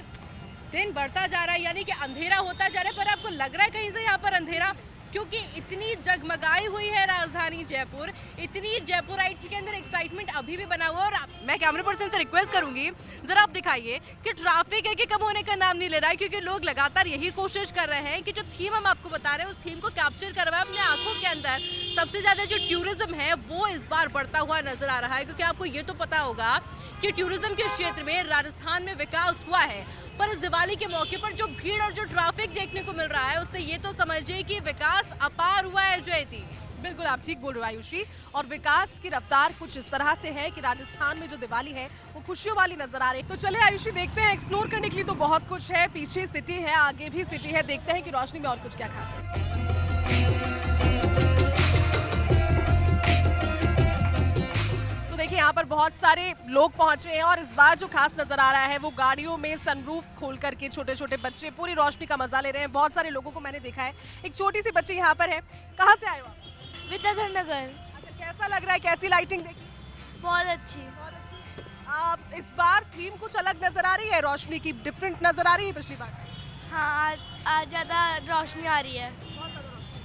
दिन बढ़ता जा रहा है, यानी कि अंधेरा होता जा रहा है, पर आपको लग रहा है कहीं से यहाँ पर अंधेरा, क्योंकि इतनी जगमगाई हुई है राजधानी जयपुर, इतनी जयपुराइट्स के अंदर एक्साइटमेंट अभी भी बना हुआ है। और मैं कैमरा पर्सन से रिक्वेस्ट करूंगी जरा आप दिखाइए कि ट्रैफिक है कि कम होने का नाम नहीं ले रहा है, क्योंकि लोग लगातार यही कोशिश कर रहे हैं कि जो थीम हम आपको बता रहे हैं उस थीम को कैप्चर करवाएं अपने आंखों के अंदर। सबसे ज्यादा जो टूरिज्म है वो इस बार बढ़ता हुआ नजर आ रहा है, क्योंकि आपको ये तो पता होगा कि टूरिज्म के क्षेत्र में राजस्थान में विकास हुआ है, पर इस दिवाली के मौके पर जो भीड़ और जो ट्रैफिक देखने को मिल रहा है उससे ये तो समझिए कि विकास अपार हुआ है जयती। बिल्कुल आप ठीक बोल रहे हो आयुषी, और विकास की रफ्तार कुछ इस तरह से है कि राजस्थान में जो दिवाली है वो खुशियों वाली नजर आ रही है। तो चले आयुषी देखते हैं, एक्सप्लोर करने के लिए तो बहुत कुछ है, पीछे सिटी है, आगे भी सिटी है, देखते हैं कि रोशनी में और कुछ क्या खास है। देखिए यहाँ पर बहुत सारे लोग पहुंच रहे हैं और इस बार जो खास नजर आ रहा है वो गाड़ियों में सनरूफ खोल करके छोटे छोटे बच्चे पूरी रोशनी का मजा ले रहे हैं। बहुत सारे लोगों को मैंने देखा है। एक छोटी सी बच्ची यहाँ पर है, कहाँ से आए हो आप? विद्याधर नगर। अच्छा, कैसा लग रहा है, कैसी लाइटिंग देखी? बहुत अच्छी। आप इस बार थीम कुछ अलग नजर आ रही है, रोशनी की डिफरेंट नजर आ रही है पिछली बार? हाँ, आज ज्यादा रोशनी आ रही है।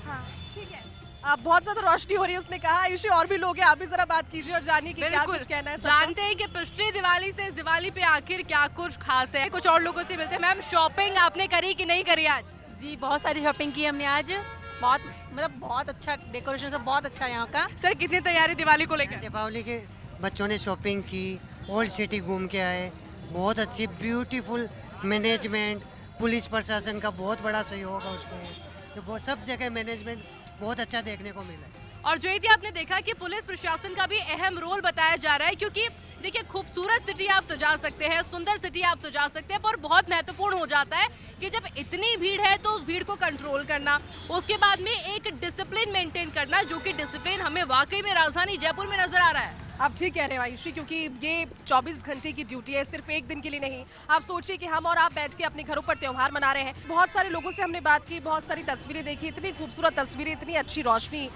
हाँ ठीक है, आप बहुत ज्यादा रोशनी हो रही है उसने कहा। आयुषी और भी लोग हैं, आप भी जरा बात कीजिए और जानिए कि क्या कुछ कहना है। जानते हैं कि पिछली दिवाली से इस दिवाली पे आखिर क्या कुछ खास है। कुछ और लोगों से मिलते हैं। मैम, शॉपिंग आपने करी कि नहीं करी आज? जी बहुत सारी शॉपिंग की हमने आज, बहुत अच्छा डेकोरेशन सब बहुत अच्छा यहाँ का। सर कितनी तैयारी दिवाली को लेकर? दीपावली के बच्चों ने शॉपिंग की, ओल्ड सिटी घूम के आए, बहुत अच्छी ब्यूटीफुल मैनेजमेंट, पुलिस प्रशासन का बहुत बड़ा सहयोग है उसमें, तो सब जगह मैनेजमेंट बहुत अच्छा देखने को मिला। और जो ये आपने देखा कि पुलिस प्रशासन का भी अहम रोल बताया जा रहा है, क्योंकि देखिए खूबसूरत सिटी आप सजा सकते हैं, सुंदर सिटी आप सजा सकते हैं, पर बहुत महत्वपूर्ण हो जाता है कि जब इतनी भीड़ है तो उस भीड़ को कंट्रोल करना, उसके बाद में एक डिसिप्लिन मेंटेन करना, जो कि डिसिप्लिन हमें वाकई में राजधानी जयपुर में नजर आ रहा है। आप ठीक कह रहे हो आयुषी, क्योंकि ये 24 घंटे की ड्यूटी है, सिर्फ एक दिन के लिए नहीं। आप सोचिए कि हम और आप बैठ के अपने घरों पर त्योहार मना रहे हैं। बहुत सारे लोगों से हमने बात की, बहुत सारी तस्वीरें देखी, इतनी खूबसूरत तस्वीरें, इतनी अच्छी रोशनी।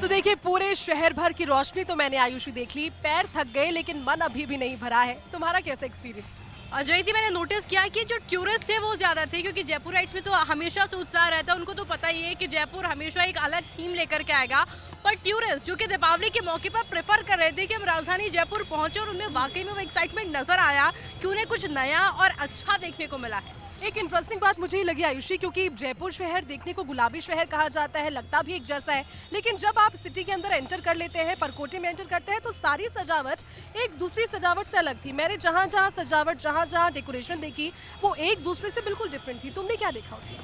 तो देखिए पूरे शहर भर की रोशनी तो मैंने आयुषी देख ली, पैर थक गए लेकिन मन अभी भी नहीं भरा है। तुम्हारा कैसा एक्सपीरियंस? अजय जी, मैंने नोटिस किया कि जो टूरिस्ट थे वो ज्यादा थे, क्योंकि जयपुराइट्स में तो हमेशा से उत्साह रहता है, उनको तो पता ही है कि जयपुर हमेशा एक अलग थीम लेकर के आएगा। पर टूरिस्ट जो कि दीपावली के मौके पर प्रेफर कर रहे थे कि हम राजधानी जयपुर पहुंचे, और उनमें वाकई में वो एक्साइटमेंट नजर आया कि उन्हें कुछ नया और अच्छा देखने को मिला है। एक इंटरेस्टिंग बात मुझे ही लगी आयुषी, क्योंकि जयपुर शहर देखने को गुलाबी शहर कहा जाता है, लगता भी एक जैसा है, लेकिन जब आप सिटी के अंदर एंटर कर लेते हैं, परकोटे में एंटर करते हैं, तो सारी सजावट एक दूसरी सजावट से अलग थी। मैंने जहाँ जहाँ सजावट, जहाँ जहाँ डेकोरेशन देखी, वो एक दूसरे से बिल्कुल डिफरेंट थी। तुमने क्या देखा उसमें?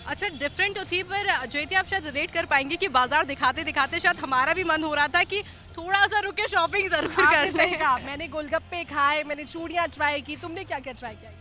अच्छा, डिफरेंट तो थी, पर ज्योति आप शायद रिलेट कर पाएंगे कि बाजार दिखाते दिखाते शायद हमारा भी मन हो रहा था कि थोड़ा सा रुके, शॉपिंग जरूर करते हैं। मैंने गोलगप्पे खाए, मैंने चूड़ियाँ ट्राई की, तुमने क्या क्या ट्राई किया?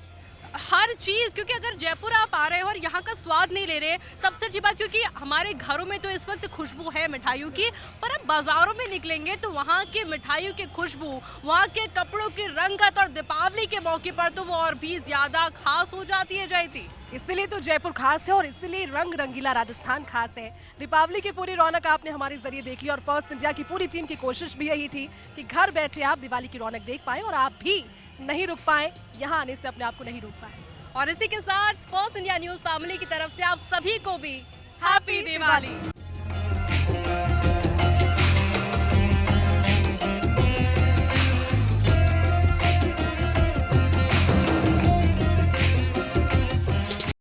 हर चीज, क्योंकि अगर जयपुर आप आ रहे हो और यहाँ का स्वाद नहीं ले रहे, सबसे अच्छी बात, क्योंकि हमारे घरों में तो इस वक्त खुशबू है मिठाइयों की, पर अब बाजारों में निकलेंगे तो वहाँ के मिठाइयों की खुशबू, वहाँ के कपड़ों की रंगत, और दीपावली के मौके पर तो वो और भी ज्यादा खास हो जाती है जयती। इसलिए तो जयपुर खास है और इसलिए रंग रंगीला राजस्थान खास है। दीपावली की पूरी रौनक आपने हमारे जरिए देख ली और फर्स्ट इंडिया की पूरी टीम की कोशिश भी यही थी कि घर बैठे आप दिवाली की रौनक देख पाए और आप भी नहीं रुक पाए, यहाँ आने से अपने आप को नहीं रोक पाए। और इसी के साथ फर्स्ट इंडिया न्यूज फैमिली की तरफ से आप सभी को भी हैप्पी दिवाली।